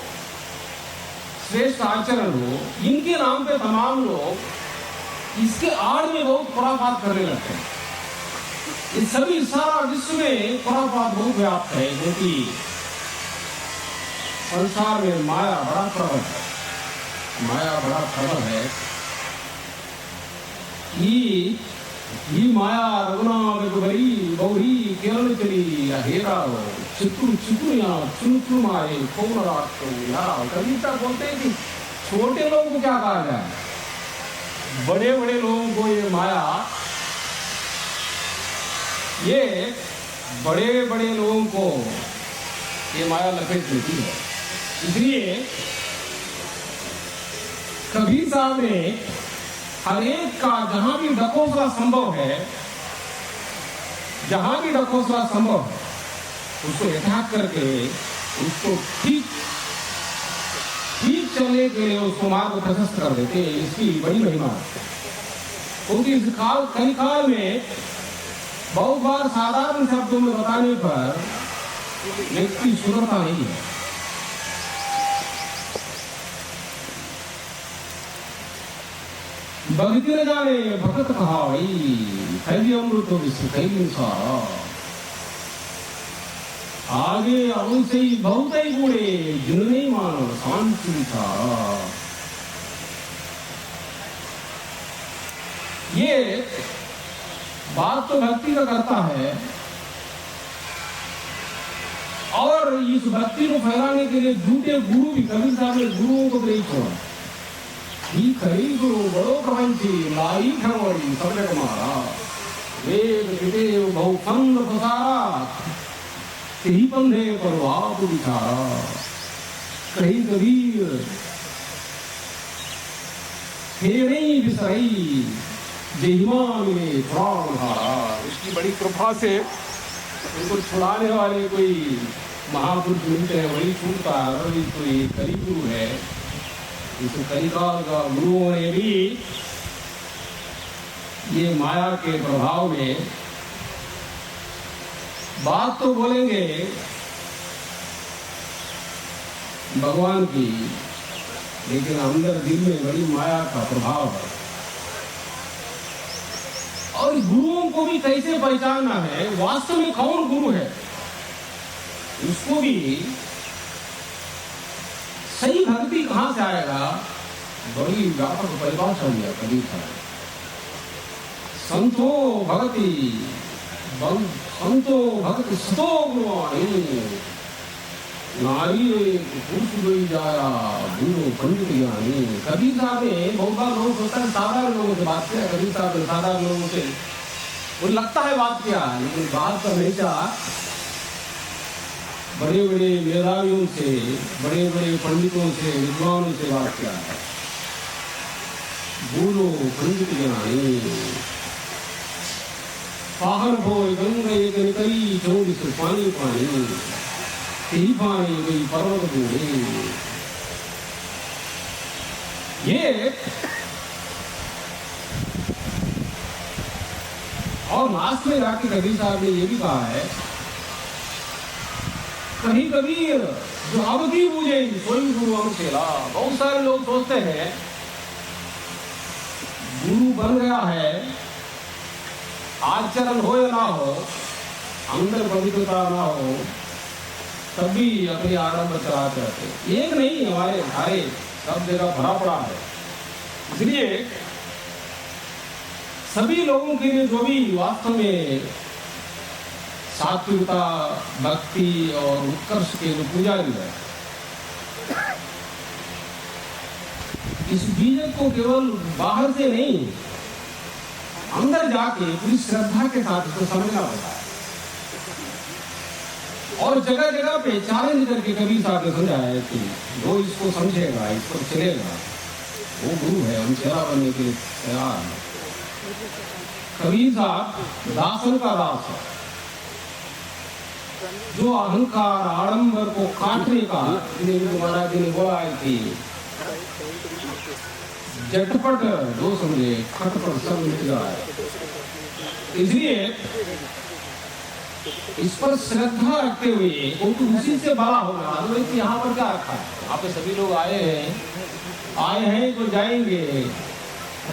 श्रेष्ठ आचरण हो, इनके नाम पे तमाम लोग इसके आड़ में बहुत खुराफात करने लगते हैं। इस सभी सारा विश्व में खुराफात बहुत व्याप्त है, क्योंकि संसार में माया बड़ा प्रबल है, माया बड़ा प्रबल है। ये माया रघुनाथ रघुबरी गौरी केरल चली हेरा हो, चिकुर चिकुरिया चुन चुन मारे कौन रात को यारा। कविता बोलते हैं कि छोटे लोगों को क्या कहा जाए, बड़े बड़े लोगों को ये माया, ये बड़े बड़े लोगों को ये माया लपेट लेती है। इसलिए कबीर साहब ने हर एक का जहां भी डकोसला संभव है, जहां भी डकोसला संभव है, उसको यथार्थ करके उसको ठीक चलने के लिए उसको मार्ग प्रशस्त कर देते हैं। इसकी बड़ी महिमा है, क्योंकि इस काल कलिकाल में बहुत बार साधारण शब्दों में बताने पर व्यक्ति सुधरता नहीं है। भक्ति न जाने भगत कहाई, खैली अमृत विश्व खैली सारा आगे अवश्य ही बहुत ही गुणे जिनने मानो शांति था। ये बात तो भक्ति का करता है और इस भक्ति को फैलाने के लिए झूठे गुरु भी कबीर साहब ने गुरुओं को नहीं छोड़ा। ही खरी गुरु बड़ो प्रपंची लाई खवड़ी सबने कमारा वेद विदेव बहु संग प्रसारा ही बंधे पर आप बिचारा कहीं कबीर नहीं बिसरई जहिमान में प्राण हारा। उसकी बड़ी कृपा से उनको छुड़ाने वाले कोई महापुरुष मिलते हैं, वही छूटता है। वही कोई करी गुरु है, इस कलिकाल का गुरुओं ने भी ये माया के प्रभाव में बात तो बोलेंगे भगवान की, लेकिन अंदर दिल में बड़ी माया का प्रभाव है। और गुरुओं को भी कैसे पहचानना है, वास्तव में कौन गुरु है, उसको भी सही भक्ति कहां से आएगा, बड़ी व्यापक परिभाषा दिया कबीर साहब। संतो भक्ति सतो गुरुवाणी नारी पुरुष गई जाया गुरु पंडित ज्ञानी। कबीर साहब ने बहुत बार लोग सोचता है साधारण लोगों से बात किया, कबीर साहब ने साधारण लोगों से वो लगता है बात किया, लेकिन बात तो हमेशा बड़े बड़े मेधावियों से, बड़े बड़े पंडितों से, विद्वानों से बात किया है। गुरु पंडित ज्ञानी पाहर भोय गंगा एक निकली चौड़ी से पानी पानी ही पानी गई पर्वत बूढ़े। ये और लास्ट में जाके कबीर साहब ने ये भी कहा है, कहीं कबीर जो अवधि पूजे सोई गुरु अंशेला। बहुत सारे लोग सोचते हैं गुरु बन गया है, आचरण हो या ना हो, अंदर पवित्रता ना हो, तभी अपनी आरंभ चलाते रहते। एक नहीं, हमारे सारे सब जगह भरा पड़ा है। इसलिए सभी लोगों के लिए जो भी वास्तव में सात्विकता, भक्ति और उत्कर्ष के जो पुजारी है, इस बीज को केवल बाहर से नहीं, अंदर जाके पूरी श्रद्धा के साथ इसको समझना होता है। और जगह जगह पे चैलेंज करके कबीर साहब ने समझाया है कि जो इसको समझेगा, इसको चलेगा, वो गुरु है, हम चेला बनने के लिए तैयार है। कबीर साहब दासन का दास है, जो अहंकार आडंबर को काटने का, महाराज जी ने बोला है कि झटपट दो समझे खटपट सब मिट जाए। इसलिए इस पर श्रद्धा रखते हुए उनको उसी से बड़ा होगा। तो यहाँ पर क्या रखा है, आप सभी लोग आए हैं तो जाएंगे।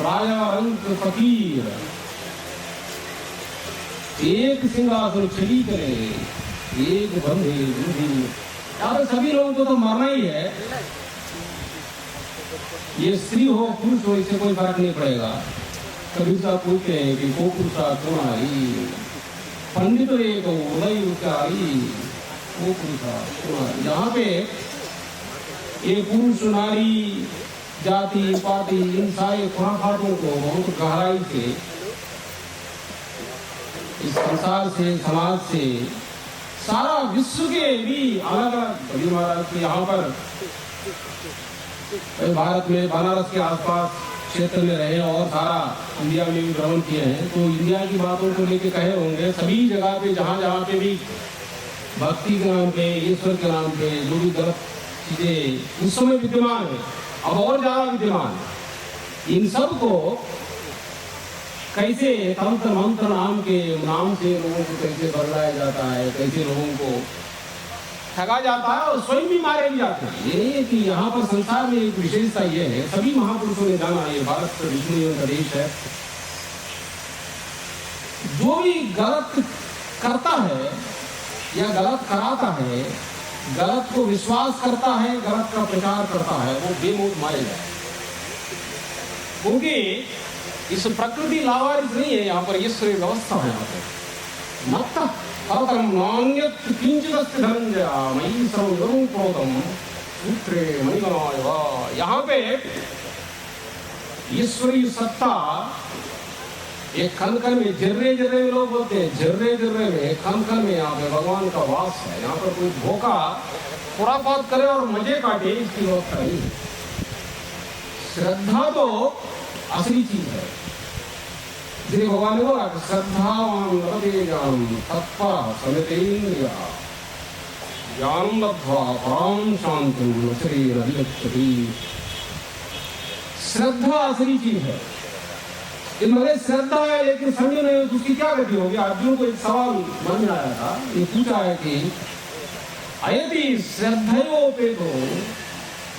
राजा रंग फकीर एक सिंहासन छली करे, एक बंधे दूधी। यार सभी लोगों को तो मरना ही है, ये स्त्री हो पुरुष हो, इससे कोई फर्क नहीं पड़ेगा। कबीर साहब पूछते हैं कि को पुरुषा कौन आई, पंडित एक उदय आई, वो पुरुषा कौन आई। यहाँ पे ये पुरुष नारी जाति पाति इन सारे खुराफातों को बहुत गहराई से, इस संसार से, समाज से, सारा विश्व के भी अलग अलग कबीर महाराज के यहाँ पर भारत में बनारस के आसपास क्षेत्र में रहे और सारा इंडिया में भी भ्रमण किए हैं, तो इंडिया की बातों को लेके कहे होंगे। सभी जगह पे जहाँ जहाँ पे भी भक्ति के नाम पे, ईश्वर के नाम पे जो भी गलत चीजें उस समय विद्यमान है, अब और ज्यादा विद्यमान है, इन सब को कैसे तंत्र मंत्र नाम से लोगों को कैसे बदलाया जाता है, कैसे लोगों को ठगा जाता है और स्वयं भी मारे भी जाते हैं। ये नहीं है कि यहाँ पर संसार में एक विशेषता ये है, सभी महापुरुषों ने जाना, ये भारत ऋषियों का देश है, जो भी गलत करता है या गलत कराता है, गलत को विश्वास करता है, गलत का प्रचार करता है, वो बेमूल मारेगा। क्योंकि इस प्रकृति लावारिस नहीं है, यहाँ पर ईश्वरी व्यवस्था है। यहाँ पर मत अवतरम नान्यत किंचिदस्ति धनंजय मयि सर्वं क्रोधम सूत्रे मणिगणाय वा। यहाँ पे ईश्वरीय सत्ता एक खन खन में, जर्रे जर्रे में लोग बोलते हैं, जर्रे जर्रे में, खन खन में यहाँ पे भगवान का वास है। यहाँ पर कोई धोखा खुरापात करे और मजे काटे, इसकी व्यवस्था नहीं है। श्रद्धा तो असली चीज है। इसलिए भगवान ने बोला कि श्रद्धावान लभतेजाम तत्पर समितेन्द्रिया ज्ञानं लब्ध्वा परां शान्तिं शरीर अधिगच्छति। श्रद्धा असली चीज है। इनमें श्रद्धा है लेकिन समझ नहीं, उसकी क्या गति होगी। अर्जुन को एक सवाल मन में आया था, ये पूछा है कि अयति श्रद्धयोपेतो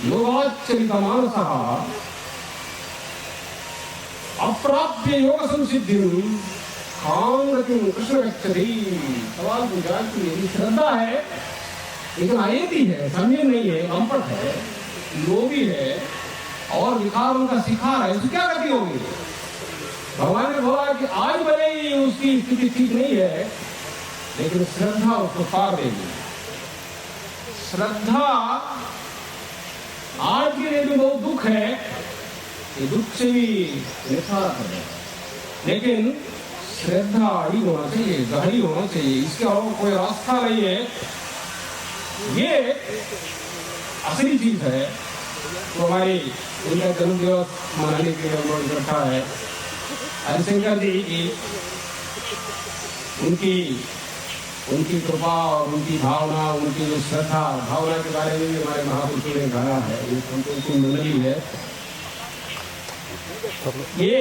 योगाचरितमानसः अप्राप्य योग संसिद्धिं कां गतिं कृष्ण गच्छति। सवाल पूछा कि यदि श्रद्धा है लेकिन अयति है, समझ नहीं है, अनपढ़ है, लोभी है और विकारों का शिकार है, उसकी क्या गति होगी। भगवान ने बोला कि आज भले ही उसकी स्थिति ठीक नहीं है लेकिन श्रद्धा उसको पार देगी। श्रद्धा आज के लिए भी बहुत दुख है, ये दुख से भी निखार है, लेकिन श्रद्धा ही होना चाहिए, गहरी होना चाहिए, इसके अलावा कोई रास्ता नहीं है। ये असली चीज है। तो हमारी उनका जन्म दिवस मनाने के लिए हम लोग इकट्ठा है। हरिशंकर जी की उनकी कृपा और उनकी भावना, उनकी जो श्रद्धा भावना के बारे में भी हमारे महापुरुषों ने कहा है, ये संतों की मंडली है। ये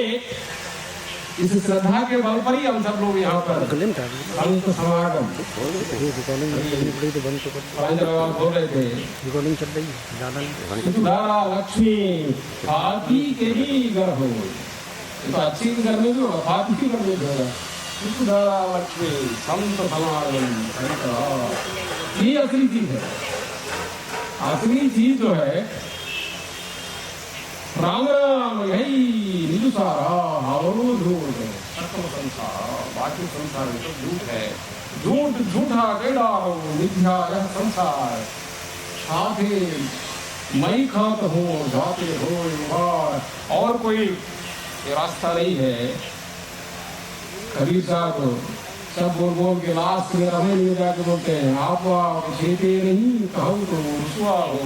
इस श्रद्धा के बल पर ही हम सब लोग यहाँ पर संत समागम बोल रहे थे। सुधारा लक्ष्मी हाथी के ही घर हो, तो अच्छी घर में जो हाथी घर में होगा। सुधारा लक्ष्मी संत समागम, ये असली चीज है। असली चीज जो है राम राम यही निजुसारा अवरोध संसार, बाकी संसार में तो झूठ है। झूठ झूठा कैडा हो, मिथ्या यह संसार, खाते मई खात हो जाते हो, और कोई रास्ता नहीं है। कबीर साहब सब बोल बोल के लास्ट में रहे नहीं जाके बोलते हैं, आप छेते नहीं कहूँ तो रुसवा हो।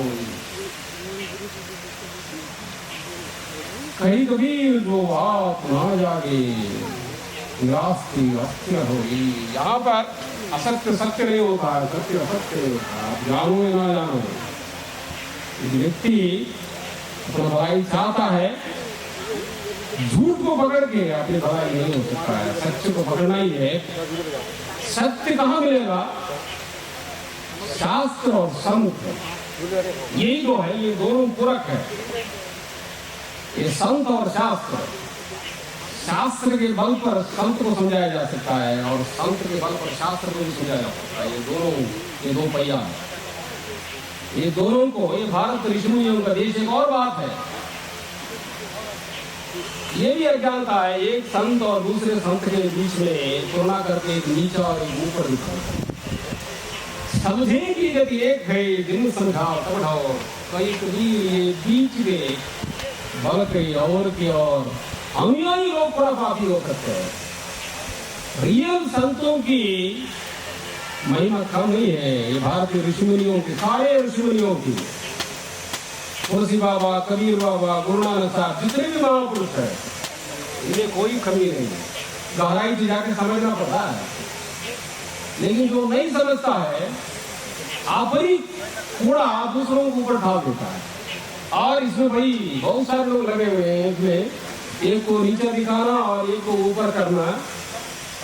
कहीं कबीर जो बात ना जागे रास्ते अस्त्य होगी। यहाँ पर असत्य सत्य नहीं होता है, सत्य असत्य नहीं होता है। जानो या ना जानो, व्यक्ति अपना भलाई चाहता है, झूठ को पकड़ के अपनी भलाई नहीं हो सकता है, सत्य को पकड़ना ही है। सत्य कहाँ मिलेगा? शास्त्र और संत, यही दो है, ये दोनों पूरक है। ये संत और शास्त्र, शास्त्र के बल पर संत को समझाया जा सकता है और संत के बल पर शास्त्र को भी समझाया जा सकता है। ये दोनों, ये दो पहिया है। ये दोनों को, ये भारत ऋषि मुनियों का देश। एक और बात है, ये भी अज्ञानता है, एक संत और दूसरे संत के बीच में तुलना करके एक नीचा और एक ऊपर दिखाओ। समझे की गति एक है, दिन समझाओ तब ढाओ। कई कबीर ये बीच में बल के और की और अनुयायी लोग खुरापाती हो सकते हैं। रियल संतों की महिमा कम नहीं है। ये भारतीय ऋषि मुनियों की, सारे ऋषि मुनियों की, तुलसी बाबा, कबीर बाबा, गुरु नानक साहब, जितने भी महापुरुष है, इन्हें कोई कमी नहीं है। गहराई से जाके समझना पड़ता है, लेकिन जो नहीं समझता है आप ही कूड़ा दूसरों के ऊपर ढाल देता है। और इसमें भाई बहुत सारे लोग लगे हुए हैं, इसमें एक को नीचे दिखाना और एक को ऊपर करना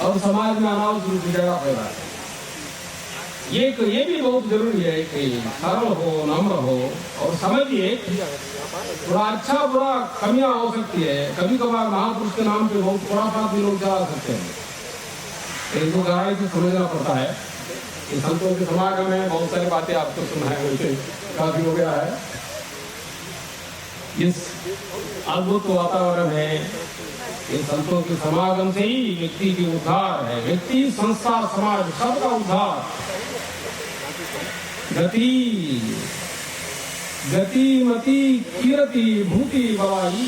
और समाज में अनावश्यक जगह पैदा। ये भी बहुत जरूरी है कि सरल हो, नम्र हो और समझिए थोड़ा अच्छा बुरा कमियां हो सकती है। कभी कभार महापुरुष के नाम पे बहुत खुराफात भी लोग चला सकते हैं, इनको गहराई से समझना पड़ता है। ये संतों के समागम में बहुत सारी बातें आपको सुनाए वैसे काफी हो गया है। इस अद्भुत वातावरण है, ये संतों के समागम से ही व्यक्ति की उद्धार है। व्यक्ति, संस्था, समाज सबका उद्धार। गति मति कीरति भूति बवाई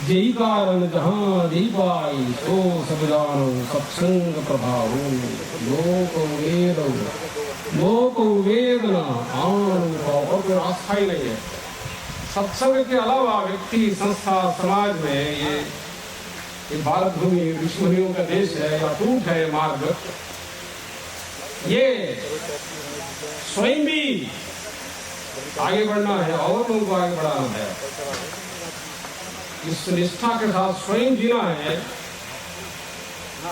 जेई कारण जहां देई पाई तो सब जानो सत्संग प्रभाव लोक वेदना आनंद और कोई रास्ता ही नहीं है। सत्संग के अलावा व्यक्ति, संस्था, समाज में ये भारत भूमि ऋषिमुनियों का देश है या टूट है मार्ग। ये स्वयं भी आगे बढ़ना है और लोगों को आगे बढ़ाना है। इस निष्ठा के साथ स्वयं जीना है।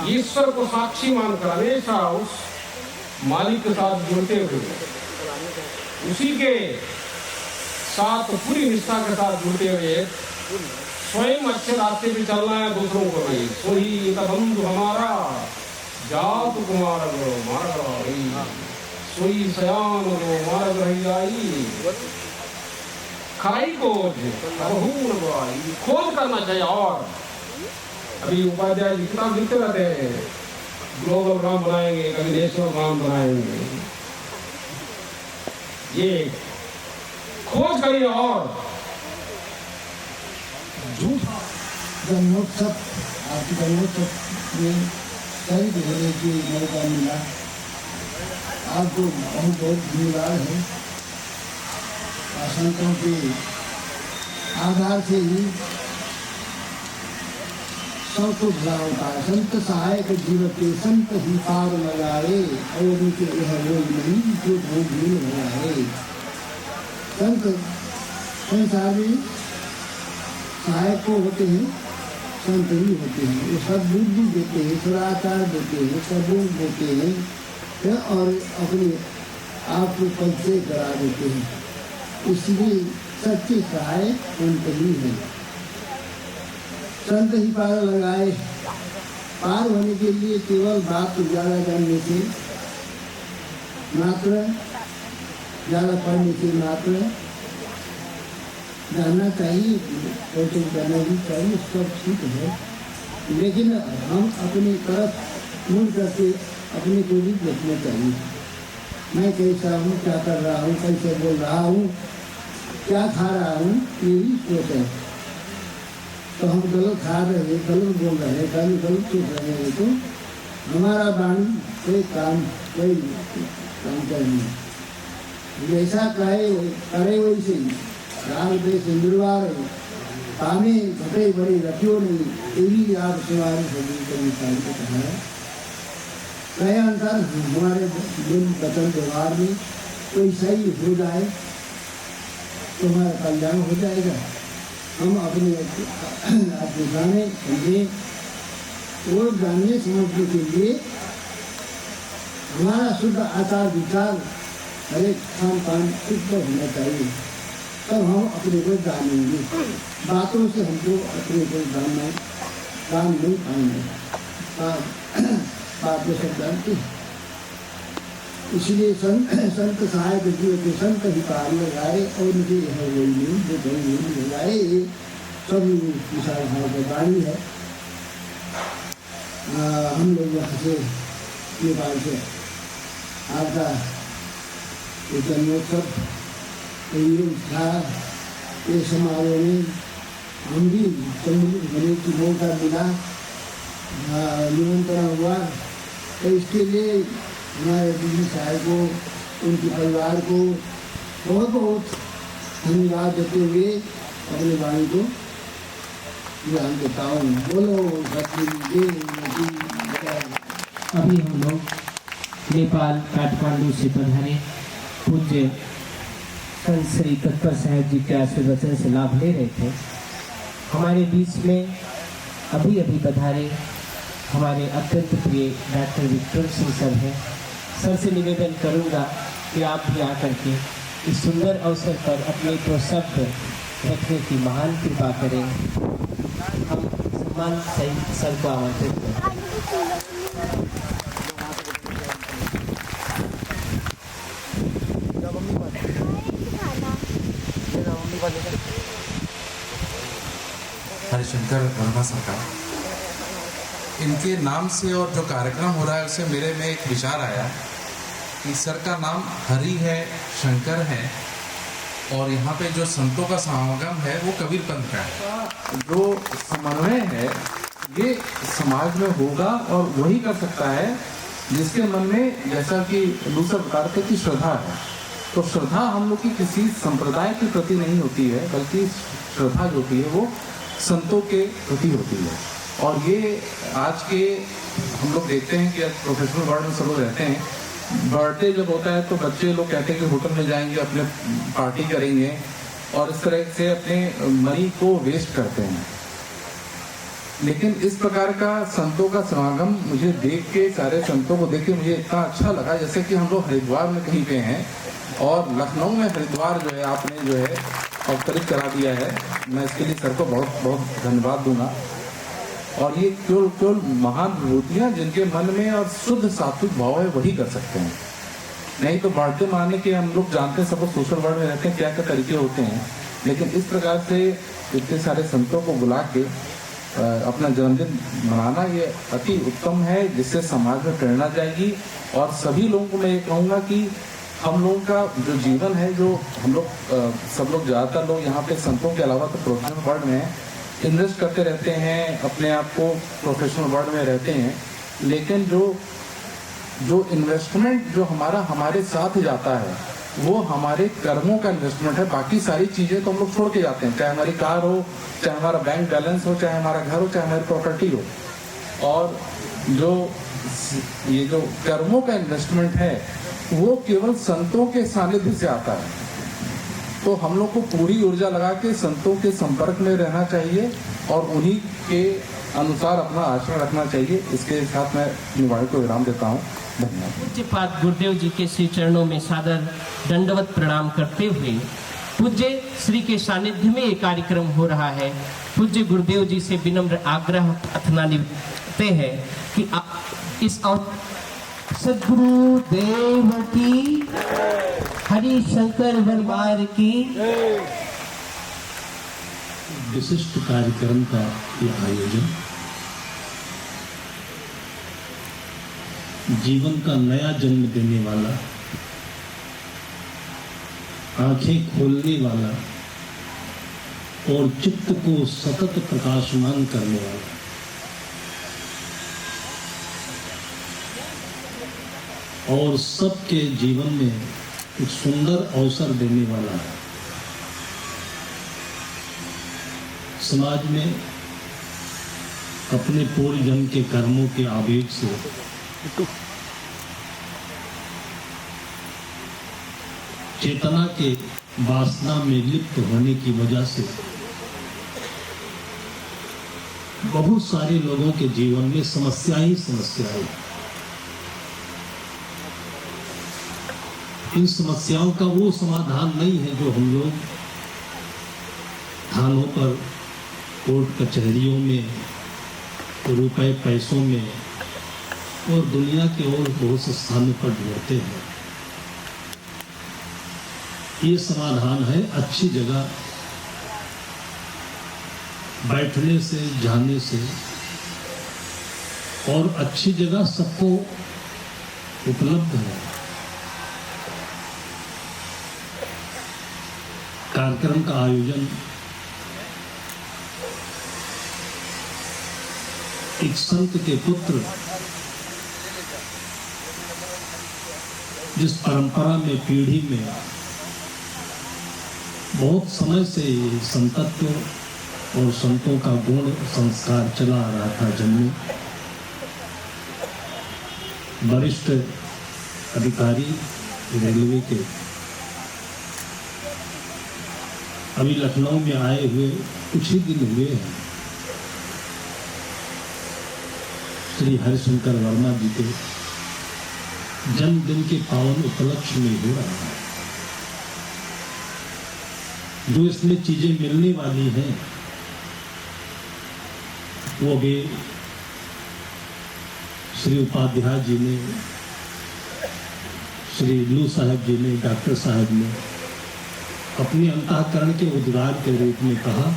ईश्वर को साक्षी मानकर हमेशा उस मालिक के साथ जुड़ते हुए, उसी के साथ पूरी निष्ठा के साथ जुड़ते हुए स्वयं अच्छे रास्ते पे चलना है, दूसरों को भी। सोही बंधु हमारा जात कुमार गो मार्ग सोई सयान गो मार्ग रही आई खाई खोज करना चाहिए। और अभी उपाध्याय जी किताब लिखते रहते हैं, ग्लोबल राम बनाएंगे, कभी नेशनल राम बनाएंगे। ये खोज करिए। और जन्मोत्सव, आपकी जन्मोत्सव में शहीद होने की मौका मिला, आपको बहुत बहुत धन्यवाद है। संतों के आधार से ही सबको भला होता है। संत सहायक जीव के संत ही पार लगाए और उनके यह रोग नहीं जो भूल भूल लगाए। संत संसार में सहायक को होते हैं, संत ही होते हैं। वो सद्बुद्धि देते हैं, सदाचार देते हैं, सद्गुण देते हैं और अपने आप को परिचय करा देते हैं। इसलिए सच्चे सहाय संत ही है। संत ही पार लगाए। पार होने के लिए केवल बात ज्यादा जानने से मात्र, ज्यादा पढ़ने से मात्र जानना चाहिए, तो जानना भी चाहिए, सब ठीक है। लेकिन हम अपनी तरफ मुड़ करके अपने को भी देखना चाहिए। मैं कैसा हूँ, क्या कर रहा हूँ, कैसे बोल रहा हूँ, क्या खा रहा हूँ, ये भी सोच है। तो हम गलत खा रहे हैं, गलत बोल रहे हैं, गलत सोच रहे हैं, तो हमारा वाणी कोई काम करनी जैसा करे वैसे ही। राग देश निर्वाह कामे घटे बड़ी रखियो नहीं, तेरी आप सवारी सभी कभी को कहा है। कहे अनुसार हमारे दिन वचन व्यवहार में कोई सही हो जाए तो हमारा कल्याण हो जाएगा। हम अपने जाने समझे और जानने समझने के लिए हमारा शुद्ध आचार विचार, हर एक खान पान शुद्ध होना चाहिए। तब हम अपने को जानेंगे। बातों से हमको अपने को जानना काम नहीं पाएंगे, बात में सब जानते हैं। इसलिए संत सहायक जीव के संत ही पार लगाए और मुझे यह वही नहीं जो वही नहीं लगाए। ये सब विशाल भाव की वाणी है। हम लोग यहाँ से नेपाल से आपका जन्मोत्सव था, ये समारोह में हम भी सम्मिलित होने की मौका मिला, निमंत्रण हुआ। तो इसके लिए हमारे दीदी साहब को, उनके परिवार को बहुत बहुत धन्यवाद देते हुए अपनी वाणी को विराम देता हूँ। बोलो अभी हम लोग नेपाल काठमांडू से पधारे पूज्य संत श्री तत्पर साहब जी के आशीर्वचन से लाभ ले रहे थे। हमारे बीच में अभी अभी पधारे हमारे अत्यंत प्रिय डॉक्टर विक्रम सिंह सर हैं। सर से निवेदन करूंगा कि आप भी आकर के इस सुंदर अवसर पर अपने तो शब्द रखने की महान कृपा करें। हम सम्मान सहित सर को आमंत्रित करें। हरिशंकर वर्मा सरकार, इनके नाम से और जो कार्यक्रम हो रहा है उससे मेरे में एक विचार आया कि सर का नाम हरि है, शंकर है, और यहाँ पे जो संतों का समागम है वो कबीर पंथ का है। जो समन्वय है ये समाज में होगा और वही कर सकता है जिसके मन में, जैसा कि दूसरा प्रकार की श्रद्धा है। तो श्रद्धा हम लोग की किसी संप्रदाय के प्रति नहीं होती है, बल्कि श्रद्धा जो होती है वो संतों के प्रति होती है। और ये आज के हम लोग देखते हैं कि प्रोफेशनल वर्ल्ड में सब लोग रहते हैं, बर्थडे जब होता है तो बच्चे लोग कहते हैं कि होटल में जाएंगे, अपने पार्टी करेंगे और इस तरह से अपने मनी को वेस्ट करते हैं। लेकिन इस प्रकार का संतों का समागम मुझे देख के, सारे संतों को देख के मुझे इतना अच्छा लगा, जैसे कि हम लोग हरिद्वार में कहीं पे हैं और लखनऊ में हरिद्वार जो है आपने जो है अवतरित करा दिया है। मैं इसके लिए सर को बहुत बहुत धन्यवाद दूंगा। और ये केवल महान विभूतियाँ जिनके मन में और शुद्ध सात्विक भाव है वही कर सकते हैं। नहीं तो बढ़ते मानने के हम लोग जानते हैं, सब लोग सोशल वर्ल्ड में रहते हैं, क्या क्या तरीके होते हैं। लेकिन इस प्रकार से इतने सारे संतों को बुला के अपना जन्मदिन मनाना ये अति उत्तम है, जिससे समाज में प्रेरणा जाएगी। और सभी लोगों को मैं ये कहूँगा कि हम लोगों का जो जीवन है, जो हम लोग सब लोग ज़्यादातर लोग यहाँ पे संतों के अलावा तो प्रोफेशनल वर्ल्ड में इन्वेस्ट करते रहते हैं, अपने आप को प्रोफेशनल वर्ल्ड में रहते हैं। लेकिन जो इन्वेस्टमेंट जो हमारे साथ जाता है वो हमारे कर्मों का इन्वेस्टमेंट है। बाकी सारी चीज़ें तो हम लोग छोड़ के जाते हैं, चाहे हमारी कार हो, चाहे हमारा बैंक बैलेंस हो, चाहे हमारा घर हो, चाहे हमारी प्रॉपर्टी हो। और ये जो कर्मों का इन्वेस्टमेंट है वो केवल संतों के सानिध्य से आता है। तो हम लोग को पूरी ऊर्जा लगा के संतों के संपर्क में रहना चाहिए और उन्हीं के अनुसार अपना आचरण रखना चाहिए। इसके साथ मैं अपनी वाणी को विराम देता हूँ। धन्यवाद। पूज्यपाद गुरुदेव जी के श्री चरणों में सादर दंडवत प्रणाम करते हुए पूज्य श्री के सानिध्य में ये कार्यक्रम हो रहा है। पूज्य गुरुदेव जी से विनम्र आग्रह प्रार्थना निवेदन है कि इस सद्गुरु देव की, हरिशंकर वर्मा की विशिष्ट कार्यक्रम का यह आयोजन जीवन का नया जन्म देने वाला, आंखें खोलने वाला और चित्त को सतत प्रकाशमान करने वाला, और सबके जीवन में एक सुंदर अवसर देने वाला है। समाज में अपने पूर्व जन्म के कर्मों के आवेग से चेतना के वासना में लिप्त होने की वजह से बहुत सारे लोगों के जीवन में समस्या ही समस्याएं। इन समस्याओं का वो समाधान नहीं है जो हम लोग थानों पर, कोर्ट कचहरियों में, रुपए पैसों में और दुनिया के और बहुत से स्थानों पर ढूंढते हैं। ये समाधान है अच्छी जगह बैठने से, जाने से, और अच्छी जगह सबको उपलब्ध है। कार्यक्रम का आयोजन एक संत के पुत्र जिस परंपरा में, पीढ़ी में बहुत समय से संतत्व और संतों का गुण संस्कार चला आ रहा था, जन्मे वरिष्ठ अधिकारी रेलवे के अभी लखनऊ में आए हुए कुछ ही दिन हुए हैं। श्री हरिशंकर वर्मा जी के जन्मदिन के पावन उपलक्ष्य में हो रहा है। जो इसमें चीजें मिलने वाली हैं वो भी श्री उपाध्याय जी ने, श्री लू साहब जी ने, डॉक्टर साहब ने अपने अंतःकरण के उद्गार के रूप में कहा,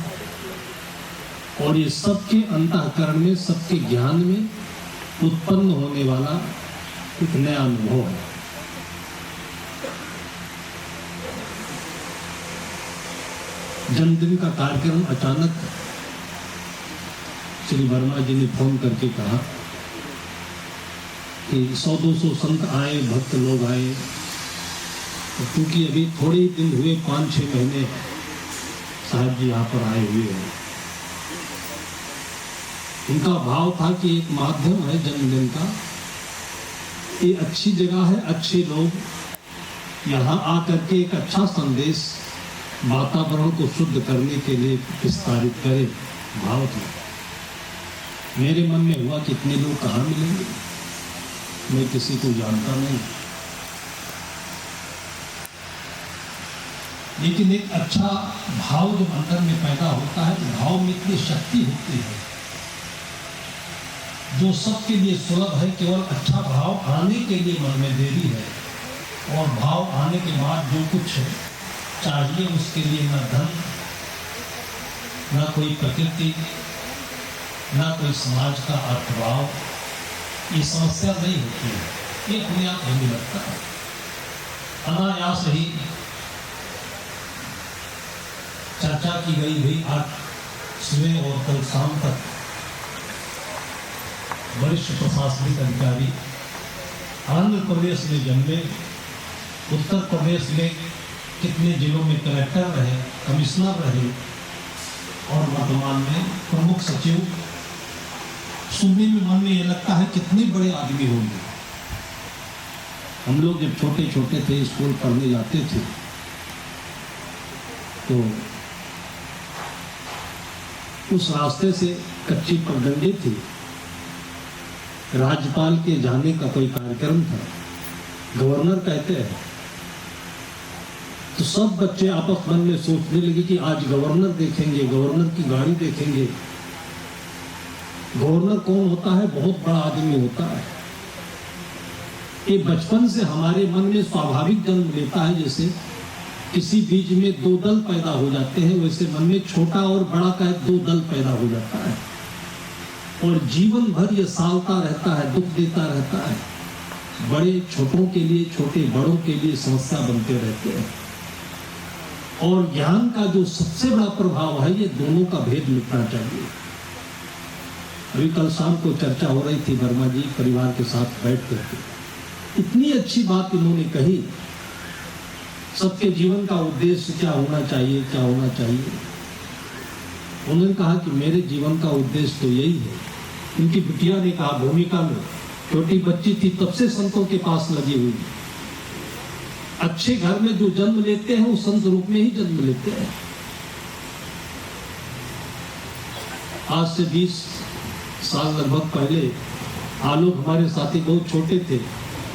और ये सबके अंतःकरण में, सबके ज्ञान में उत्पन्न होने वाला एक नया अनुभव है। जन्मदिन का कार्यक्रम अचानक श्री वर्मा जी ने फोन करके कहा कि 100-200 संत आए, भक्त लोग आए, क्योंकि अभी थोड़े ही दिन हुए, 5-6 महीने साहब जी यहाँ पर आए हुए हैं। उनका भाव था कि एक माध्यम है जन्मदिन का, ये अच्छी जगह है, अच्छे लोग यहाँ आकर के एक अच्छा संदेश वातावरण को शुद्ध करने के लिए विस्तारित करे, भाव था। मेरे मन में हुआ कि इतने लोग कहाँ मिलेंगे, मैं किसी को जानता नहीं, लेकिन एक अच्छा भाव जब अंदर में पैदा होता है तो भाव में इतनी शक्ति होती है जो सबके लिए सुलभ है। केवल अच्छा भाव आने के लिए मन में देरी है, और भाव आने के बाद जो कुछ चाहिए उसके लिए न धन, न कोई प्रकृति, न कोई समाज का अर्थभाव, ये समस्या नहीं होती है, ये अपने आप होने लगता है। अनायास ही चर्चा की गई हुई आज सुबह और कल शाम तक वरिष्ठ प्रशासनिक अधिकारी आंध्र प्रदेश में जन्मे, उत्तर प्रदेश में कितने जिलों में कलेक्टर रहे, कमिश्नर रहे, और वर्तमान में प्रमुख सचिव। सुनने में मन में ये लगता है कितने बड़े आदमी होंगे। हम लोग जब छोटे छोटे थे, स्कूल पढ़ने जाते थे, तो उस रास्ते से कच्ची पगडंडी थी, राज्यपाल के जाने का कोई कार्यक्रम था, गवर्नर कहते हैं, तो सब बच्चे आपस मन में सोचने लगे कि आज गवर्नर देखेंगे, गवर्नर की गाड़ी देखेंगे। गवर्नर कौन होता है? बहुत बड़ा आदमी होता है। ये बचपन से हमारे मन में स्वाभाविक जन्म लेता है, जैसे किसी बीज में 2 दल पैदा हो जाते हैं, वैसे मन में छोटा और बड़ा का 2 दल पैदा हो जाता है, और जीवन भर ये सालता रहता है, दुख देता रहता है। बड़े छोटों के लिए, छोटे बड़ों के लिए समस्या बनते रहते हैं। और ज्ञान का जो सबसे बड़ा प्रभाव है, ये दोनों का भेद मिटना चाहिए। अभी कल शाम को चर्चा हो रही थी वर्मा जी परिवार के साथ बैठ करके, इतनी अच्छी बात इन्होंने कही, सबके जीवन का उद्देश्य क्या होना चाहिए, क्या होना चाहिए। उन्होंने कहा कि मेरे जीवन का उद्देश्य तो यही है। उनकी बिटिया ने कहा, भूमिका में छोटी बच्ची थी तब से संतों के पास लगी हुई, अच्छे घर में जो जन्म लेते हैं वो संत रूप में ही जन्म लेते हैं। आज से 20 साल लगभग पहले आलोक हमारे साथी बहुत छोटे थे,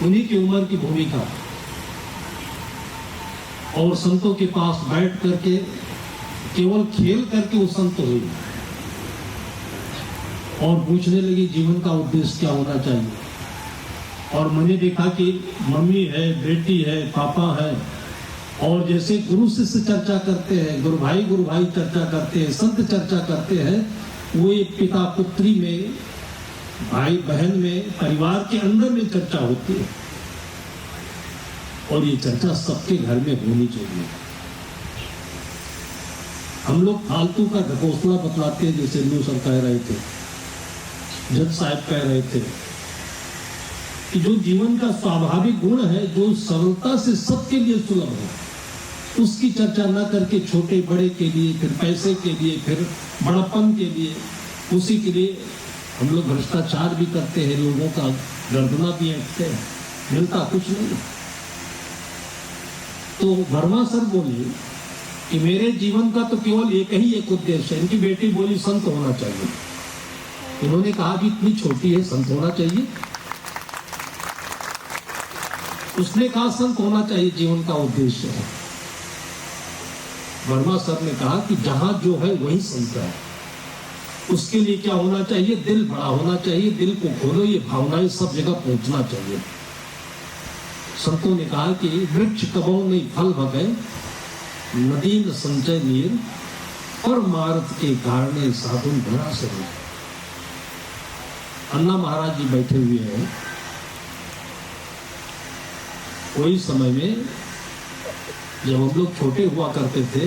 उन्हीं की उम्र की भूमिका, और संतों के पास बैठ करके केवल खेल करके वो संत हुई, और पूछने लगी जीवन का उद्देश्य क्या होना चाहिए। और मैंने देखा कि मम्मी है, बेटी है, पापा है, और जैसे गुरु शिष्य चर्चा करते हैं, गुरु भाई चर्चा करते हैं, संत चर्चा करते हैं, वो एक पिता पुत्री में, भाई बहन में, परिवार के अंदर में चर्चा होती है, और ये चर्चा सबके घर में होनी चाहिए। हम लोग फालतू का घोषणा बतलाते हैं, जैसे लू सर कह रहे थे, जज साहब कह रहे थे, कि जो जीवन का स्वाभाविक गुण है, जो सरलता से सबके लिए सुलभ है, उसकी चर्चा न करके छोटे बड़े के लिए, फिर पैसे के लिए, फिर बड़पन के लिए, उसी के लिए हम लोग भ्रष्टाचार भी करते हैं, लोगों का गर्दना भी ऐंठते हैं, मिलता कुछ नहीं। तो वर्मा सर बोले कि मेरे जीवन का तो केवल एक उद्देश्य है। इनकी बेटी बोली संत होना चाहिए। इन्होंने कहा कि इतनी छोटी है, संत होना चाहिए। उसने कहा संत होना चाहिए जीवन का उद्देश्य है। वर्मा सर ने कहा कि जहां जो है वही संत है। उसके लिए क्या होना चाहिए? दिल बड़ा होना चाहिए, दिल को खोलो, ये भावनाएं सब जगह पहुंचना चाहिए। संतों ने कहा कि वृक्ष कबो नहीं फल भगे, नदी न संचय नीर, और मार्ग के कारणे साधुन भरा से। अन्ना महाराज जी बैठे हुए हैं। कोई समय में जब हम लोग छोटे हुआ करते थे,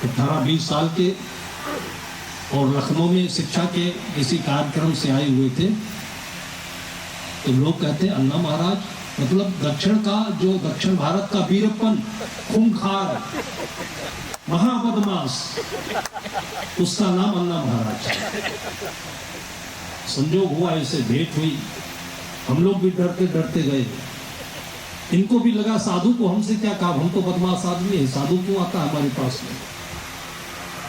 18-20 साल के, और लखनऊ में शिक्षा के किसी कार्यक्रम से आए हुए थे, तो लोग कहते अन्ना महाराज मतलब दक्षिण भारत का वीरप्पन, खूंखार, महाबदमाश, उसका नाम अन्ना महाराज। संजोग हुआ, ऐसे भेंट हुई, हम लोग भी डरते डरते गए। इनको भी लगा साधु को हमसे क्या काम, हम तो बदमाश आदमी है, साधु क्यों आता हमारे पास में।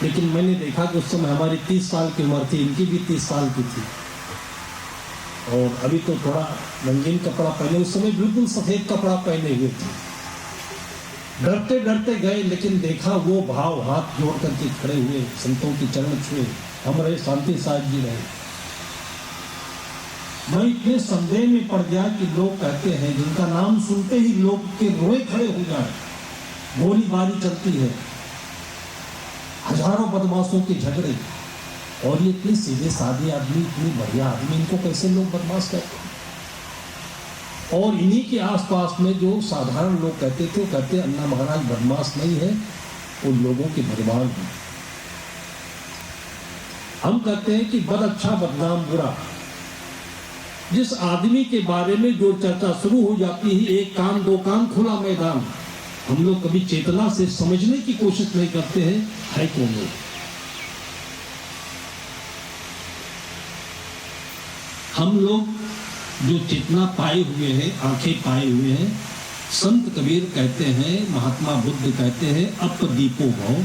लेकिन मैंने देखा कि उस समय हमारी 30 साल की उम्र थी, इनकी भी 30 साल की थी, और अभी तो थोड़ा रंगीन कपड़ा पहने, उस समय बिल्कुल सफेद कपड़ा पहने हुए थे। डरते डरते गए, लेकिन देखा वो भाव, हाथ जोड़ करके खड़े हुए, संतों के चरण छुए, हम रहे, शांति साहब जी रहे। मैं इतने संदेह में पड़ गया कि लोग कहते हैं जिनका नाम सुनते ही लोग के रोए खड़े हो जाए, गोलीबारी चलती है, हजारों बदमाशों के झगड़े, और ये इतने सीधे साधे आदमी, इतनी बढ़िया आदमी, इनको कैसे लोग बदमाश कहते हैं। और इन्हीं के आसपास में जो साधारण लोग कहते थे, वो कहते अन्ना महाराज बदमाश नहीं है, वो लोगों के भगवान हैं। हम कहते हैं कि बद अच्छा बदनाम बुरा। जिस आदमी के बारे में जो चर्चा शुरू हो जाती है, एक कान दो कान खुला मैदान, हम लोग कभी चेतना से समझने की कोशिश नहीं करते हैं, है कौन लोग। हम लोग जो चेतना पाए हुए हैं, आंखें पाए हुए हैं, संत कबीर कहते हैं, महात्मा बुद्ध कहते हैं, अपदीपो भव,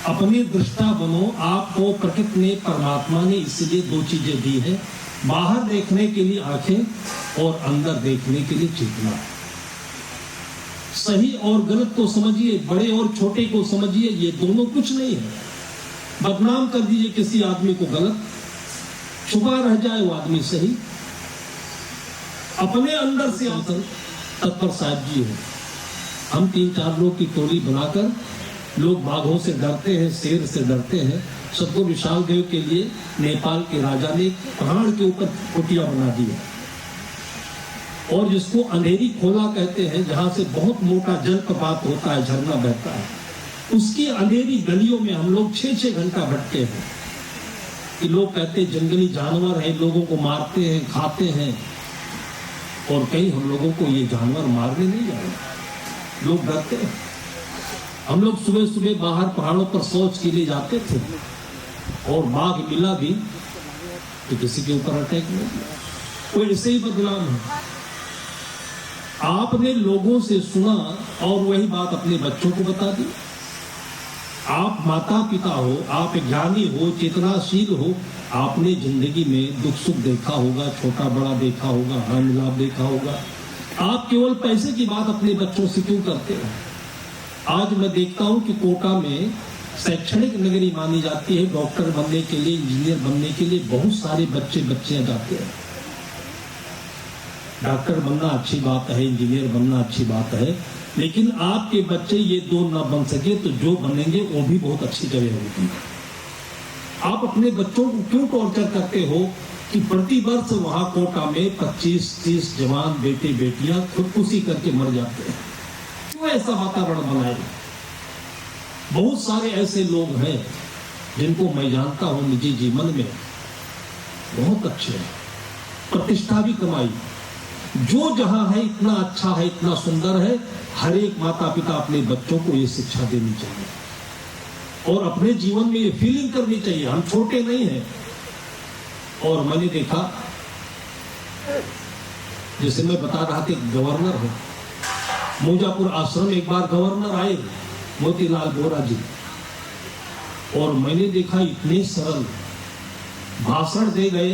अपने दृष्टा बनो। आपको प्रकृति ने, परमात्मा ने इसलिए दो चीजें दी है, बाहर देखने के लिए आंखें और अंदर देखने के लिए चेतना। सही और गलत को समझिए, बड़े और छोटे को समझिए, ये दोनों कुछ नहीं है। बदनाम कर दीजिए किसी आदमी को गलत, छुपा रह जाए वो आदमी सही। अपने अंदर से अंतर तत्पर साहब जी हो। हम 3-4 लोग की टोली बनाकर, लोग बाघों से डरते हैं, शेर से डरते हैं। सतगुरु विशाल देव के लिए नेपाल के राजा ने पहाड़ के ऊपर कुटिया बना दी है, और जिसको अंधेरी खोला कहते हैं, जहां से बहुत मोटा जलप्रपात होता है, झरना बहता है, उसकी अंधेरी गलियों में हम लोग 6-6 घंटा भटके हैं। कि लोग कहते हैं जंगली जानवर है, लोगों को मारते हैं, खाते हैं, और कहीं हम लोगों को ये जानवर मारने नहीं जा रहे, लोग डरते हैं। हम लोग सुबह सुबह बाहर पहाड़ों पर शौच के लिए जाते थे, और बाघ मिला भी तो किसी के ऊपर अटैक नहीं किया। वो ऐसे ही बदनाम है। आपने लोगों से सुना और वही बात अपने बच्चों को बता दी। आप माता पिता हो, आप ज्ञानी हो, चेतनाशील हो, आपने जिंदगी में दुख सुख देखा होगा, छोटा बड़ा देखा होगा, हां मिलाप देखा होगा। आप केवल पैसे की बात अपने बच्चों से क्यों करते हो? आज मैं देखता हूं कि कोटा में शैक्षणिक नगरी मानी जाती है, डॉक्टर बनने के लिए, इंजीनियर बनने के लिए बहुत सारे बच्चियां जाते हैं। डॉक्टर बनना अच्छी बात है, इंजीनियर बनना अच्छी बात है, लेकिन आपके बच्चे ये दो न बन सके तो जो बनेंगे वो भी बहुत अच्छी जगह होगी। आप अपने बच्चों को क्यों टॉर्चर करते हो कि प्रति वर्ष वहां कोटा में 25-30 जवान बेटे बेटियां खुदकुशी करके मर जाते हैं? क्यों ऐसा वातावरण बनाए? बहुत सारे ऐसे लोग हैं जिनको मैं जानता हूं निजी जीवन में, बहुत अच्छे हैं, प्रतिष्ठा भी कमाई, जो जहां है इतना अच्छा है, इतना सुंदर है। हर एक माता पिता अपने बच्चों को ये शिक्षा देनी चाहिए और अपने जीवन में ये फीलिंग करनी चाहिए, हम छोटे नहीं हैं। और मैंने देखा, जैसे मैं बता रहा था, गवर्नर है मुजापुर आश्रम, एक बार गवर्नर आए मोतीलाल बोरा जी, और मैंने देखा इतने सरल भाषण दे गए,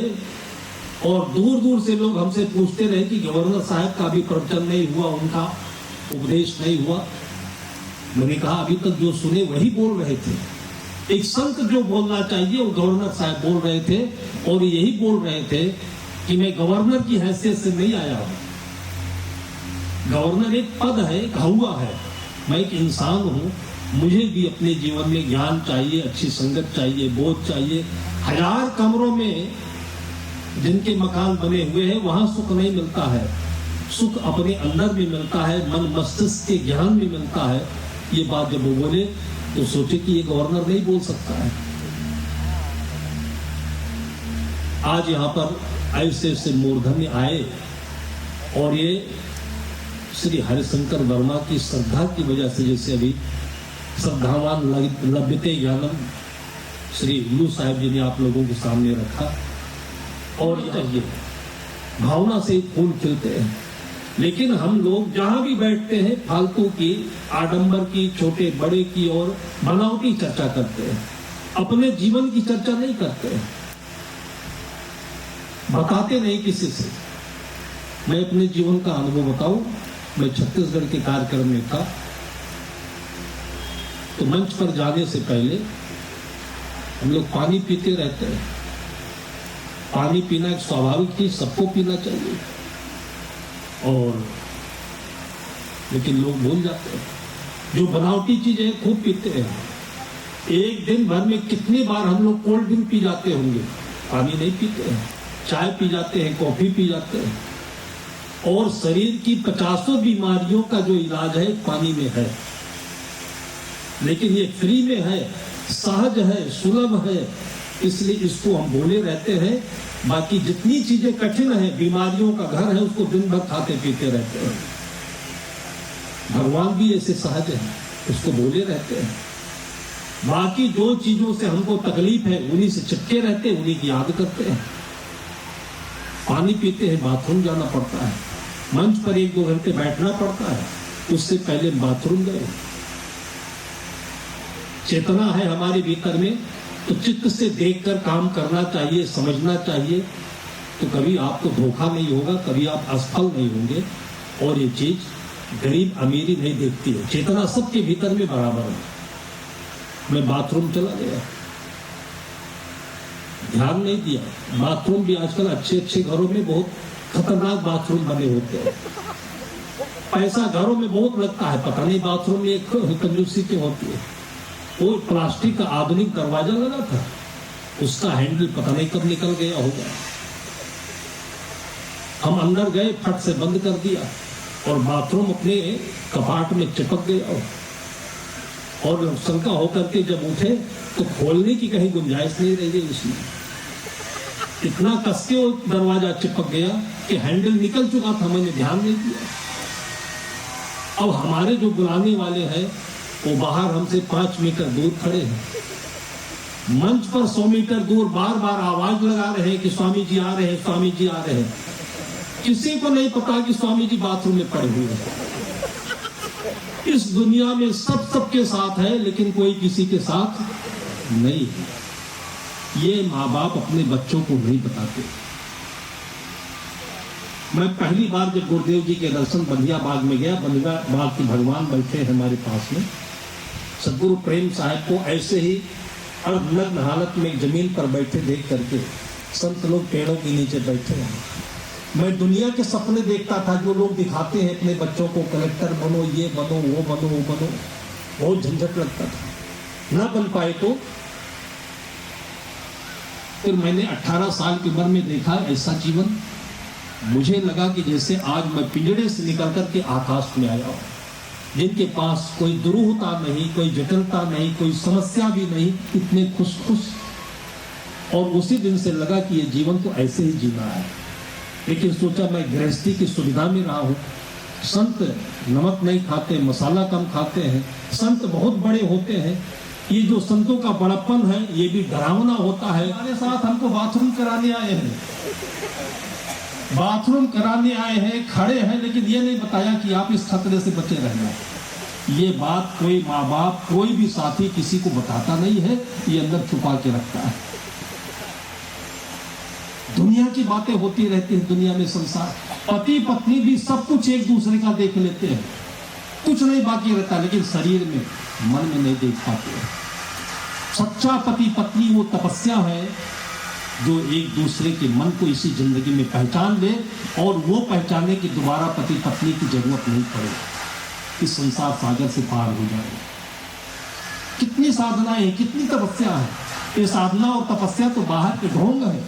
और दूर दूर से लोग हमसे पूछते रहे कि गवर्नर साहब का भी प्रवचन नहीं हुआ, उनका उपदेश नहीं हुआ। मैंने कहा अभी तक जो सुने वही बोल रहे थे, एक संत जो बोलना चाहिए वो गवर्नर साहब बोल रहे थे, और यही बोल रहे थे कि मैं गवर्नर की हैसियत से नहीं आया हूं। गवर्नर एक पद है, एक हौवा है, मैं एक इंसान हूं, मुझे भी अपने जीवन में ज्ञान चाहिए, अच्छी संगत चाहिए, बोध चाहिए। 1000 कमरों में जिनके मकान बने हुए हैं वहां सुख नहीं मिलता है, सुख अपने अंदर भी मिलता है, मन मस्तिष्क के ज्ञान भी मिलता है। ये बात जब वो बोले तो सोचे कि ये गवर्नर नहीं बोल सकता है। आज यहाँ पर ऐसे ऐसे मूर्धन्य आए और ये श्री हरिशंकर वर्मा की श्रद्धा की वजह से, जैसे अभी श्रद्धावान लभ्यते ज्ञानम श्री लू साहब जी ने आप लोगों के सामने रखा, और ये भावना से फूल खिलते हैं। लेकिन हम लोग जहां भी बैठते हैं फालतू की, आडंबर की, छोटे बड़े की और बनावटी चर्चा करते हैं, अपने जीवन की चर्चा नहीं करते हैं, बताते नहीं किसी से। मैं अपने जीवन का अनुभव बताऊं, मैं छत्तीसगढ़ के कार्यक्रम में था, तो मंच पर जाने से पहले हम लोग पानी पीते रहते हैं। पानी पीना एक स्वाभाविक चीज, सबको पीना चाहिए, और लेकिन लोग भूल जाते हैं, जो बनावटी चीजें खूब पीते हैं। एक दिन भर में कितनी बार हम लोग कोल्ड ड्रिंक पी जाते होंगे, पानी नहीं पीते हैं, चाय पी जाते हैं, कॉफी पी जाते हैं, और शरीर की 50 बीमारियों का जो इलाज है पानी में है। लेकिन ये फ्री में है, सहज है, सुलभ है, इसलिए इसको हम बोले रहते हैं। बाकी जितनी चीजें कठिन है, बीमारियों का घर है, उसको दिन भर खाते पीते रहते हैं। भगवान भी ऐसे सहज है, उसको बोले रहते हैं। बाकी जो चीजों से हमको तकलीफ है उन्हीं से चिपके रहते हैं, उन्हीं की याद करते हैं। पानी पीते हैं, बाथरूम जाना पड़ता है, मंच पर 1-2 घंटे बैठना पड़ता है, उससे पहले बाथरूम गए। चेतना है हमारे भीतर में, तो चित्त से देखकर काम करना चाहिए, समझना चाहिए, तो कभी आपको धोखा नहीं होगा, कभी आप असफल नहीं होंगे। और ये चीज गरीब अमीरी नहीं देखती है, चेतना सबके भीतर में बराबर है। मैं बाथरूम चला गया, ध्यान नहीं दिया। बाथरूम भी आजकल अच्छे अच्छे घरों में बहुत खतरनाक बाथरूम बने होते हैं, पैसा घरों में बहुत लगता है, पता नहीं बाथरूम में एक कंजूसी क्यों होती है। वो प्लास्टिक का आधुनिक दरवाजा लगा था, उसका हैंडल पता नहीं कब निकल गया होगा। हम अंदर गए, फट से बंद कर दिया, और बाथरूम अपने कपाट में चिपक गया, और शंका होकर के जब उठे तो खोलने की कहीं गुंजाइश नहीं रह गई उसमें। इतना कस के वो दरवाजा चिपक गया कि हैंडल निकल चुका था, मैंने ध्यान नहीं दिया। अब हमारे जो बुलाने वाले हैं वो बाहर हमसे 5 मीटर दूर खड़े हैं, मंच पर 100 मीटर दूर बार बार आवाज लगा रहे हैं कि स्वामी जी आ रहे हैं, स्वामी जी आ रहे हैं। किसी को नहीं पता कि स्वामी जी बाथरूम में पड़े हुए हैं। इस दुनिया में सब सबके साथ है, लेकिन कोई किसी के साथ नहीं है। ये माँ बाप अपने बच्चों को नहीं बताते। मैं पहली बार जब गुरुदेव जी के दर्शन बंधिया बाग में गया, बंधिया बाग के भगवान बैठे हैं हमारे पास में, सदगुरु प्रेम साहब को ऐसे ही अर्धनग्न हालत में जमीन पर बैठे देख करके संत लोग पेड़ों के नीचे बैठे हैं। मैं दुनिया के सपने देखता था जो लोग दिखाते हैं अपने बच्चों को, कलेक्टर बनो, ये बनो, वो बनो, वो बनो, बहुत झंझट लगता था, ना बन पाए तो। फिर मैंने 18 साल की उम्र में देखा ऐसा जीवन, मुझे लगा कि जैसे आज मैं पिंजड़े से निकल करके आकाश में आया हूं, जिनके पास कोई दुरूहता नहीं, कोई जटिलता नहीं, कोई समस्या भी नहीं, इतने खुश खुश। और उसी दिन से लगा कि ये जीवन तो ऐसे ही जीना है। लेकिन सोचा मैं गृहस्थी की सुविधा में रहा हूँ, संत नमक नहीं खाते, मसाला कम खाते हैं, संत बहुत बड़े होते हैं। ये जो संतों का बड़प्पन है ये भी डरावना होता है। हमारे साथ हमको बाथरूम कराने आए हैं, बाथरूम कराने आए हैं, खड़े हैं, लेकिन ये नहीं बताया कि आप इस खतरे से बचे रहना। ये बात कोई माँ बाप, कोई भी साथी किसी को बताता नहीं है, ये अंदर छुपा के रखता है। दुनिया की बातें होती रहती है, दुनिया में संसार, पति पत्नी भी सब कुछ एक दूसरे का देख लेते हैं, कुछ नहीं बाकी रहता, लेकिन शरीर में, मन में नहीं देख पाते। सच्चा पति पत्नी वो तपस्या है जो एक दूसरे के मन को इसी जिंदगी में पहचान ले और वो पहचाने कि दोबारा पति पत्नी की जरूरत नहीं पड़े, इस संसार सागर से पार हो जाए। कितनी साधनाएं हैं, कितनी तपस्या है। ये साधना और तपस्या तो बाहर के ढोंग है।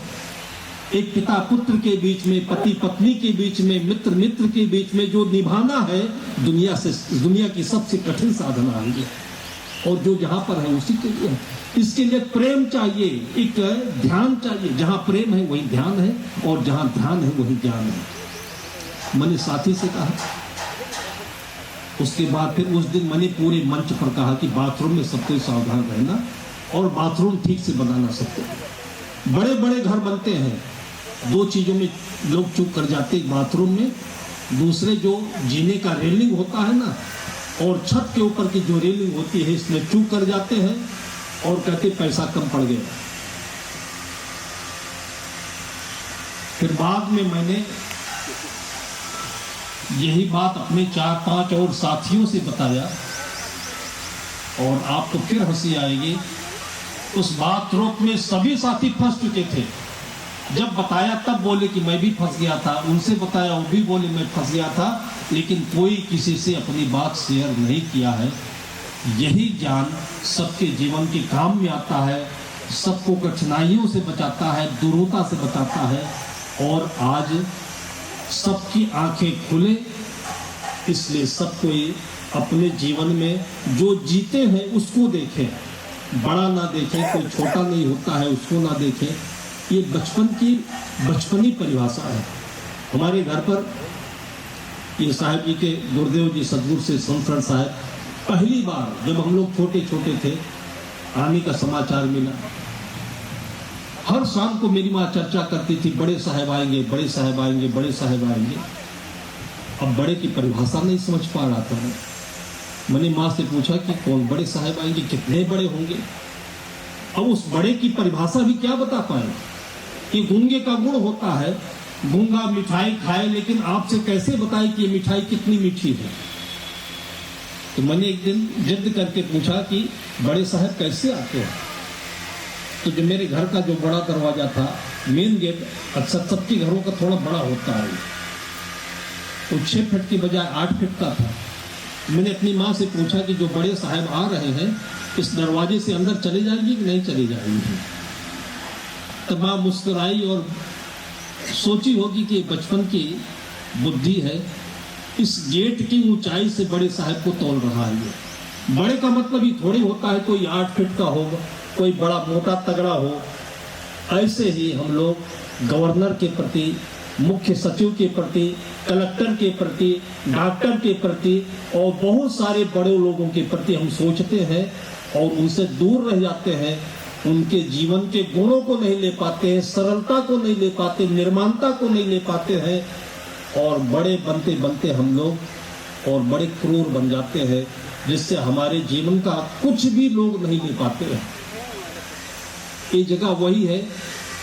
एक पिता पुत्र के बीच में, पति पत्नी के बीच में, मित्र मित्र के बीच में जो निभाना है, दुनिया की सबसे कठिन साधना है ये। और जो जहां पर है उसी के लिए है। इसके लिए प्रेम चाहिए, एक ध्यान चाहिए। जहां प्रेम है वही ध्यान है, और जहां ध्यान है वही ज्ञान है। मैंने साथी से कहा, उसके बाद फिर उस दिन मैंने पूरे मंच पर कहा कि बाथरूम में सबको सावधान रहना और बाथरूम ठीक से बनाना सबको। बड़े बड़े घर बनते हैं, दो चीजों में लोग चूक कर जाते हैं, बाथरूम में, दूसरे जो जीने का रेलिंग होता है ना, और छत के ऊपर की जो रेलिंग होती है, इसमें चूक कर जाते हैं और कहते पैसा कम पड़ गया। फिर बाद में मैंने यही बात अपने 4-5 और साथियों से बताया, और आपको फिर हंसी आएगी। उस बाथरूम में सभी साथी फंस चुके थे। जब बताया तब बोले कि मैं भी फंस गया था, उनसे बताया वो भी बोले मैं फंस गया था, लेकिन कोई किसी से अपनी बात शेयर नहीं किया है। यही ज्ञान सबके जीवन के काम में आता है, सबको कठिनाइयों से बचाता है, दुरूहता से बचाता है, और आज सबकी आंखें खुले। इसलिए सबको अपने जीवन में जो जीते हैं उसको देखें, बड़ा ना देखें, कोई छोटा नहीं होता है उसको ना देखें। ये बचपनी परिभाषा है। हमारे घर पर ये साहब जी के गुरुदेव जी सदगुरु से संतरण साहब पहली बार जब हम लोग छोटे छोटे थे आने का समाचार मिला। हर शाम को मेरी माँ चर्चा करती थी, बड़े साहब आएंगे, बड़े साहब आएंगे, बड़े साहब आएंगे। अब बड़े की परिभाषा नहीं समझ पा रहा था मैं। मैंने माँ से पूछा कि कौन बड़े साहब आएंगे, कितने बड़े होंगे। अब उस बड़े की परिभाषा भी क्या बता पाए कि गूंगे का गुण होता है, गूंगा मिठाई खाए, लेकिन आपसे कैसे बताए कि ये मिठाई कितनी मीठी है। तो मैंने एक दिन जिद करके पूछा कि बड़े साहब कैसे आते हैं। तो जो मेरे घर का जो बड़ा दरवाजा था, मेन गेट, अक्सर सबके घरों का थोड़ा बड़ा होता है, तो 6 फीट की बजाय 8 फीट का था। मैंने अपनी माँ से पूछा कि जो बड़े साहब आ रहे हैं इस दरवाजे से अंदर चले जाएंगे कि नहीं चले जाएंगे। तब माँ मुस्कुराई और सोची होगी कि बचपन की बुद्धि है, इस गेट की ऊंचाई से बड़े साहब को तोल रहा है। ये बड़े का मतलब ही थोड़ी होता है कोई 8 फीट का होगा, कोई बड़ा मोटा तगड़ा हो। ऐसे ही हम लोग गवर्नर के प्रति, मुख्य सचिव के प्रति, कलेक्टर के प्रति, डॉक्टर के प्रति और बहुत सारे बड़े लोगों के प्रति हम सोचते हैं और उनसे दूर रह जाते हैं। उनके जीवन के गुणों को नहीं ले पाते हैं, सरलता को नहीं ले पाते, निर्माणता को नहीं ले पाते हैं, और बड़े बनते बनते हम लोग और बड़े क्रूर बन जाते हैं, जिससे हमारे जीवन का कुछ भी लोग नहीं ले पाते हैं। ये जगह वही है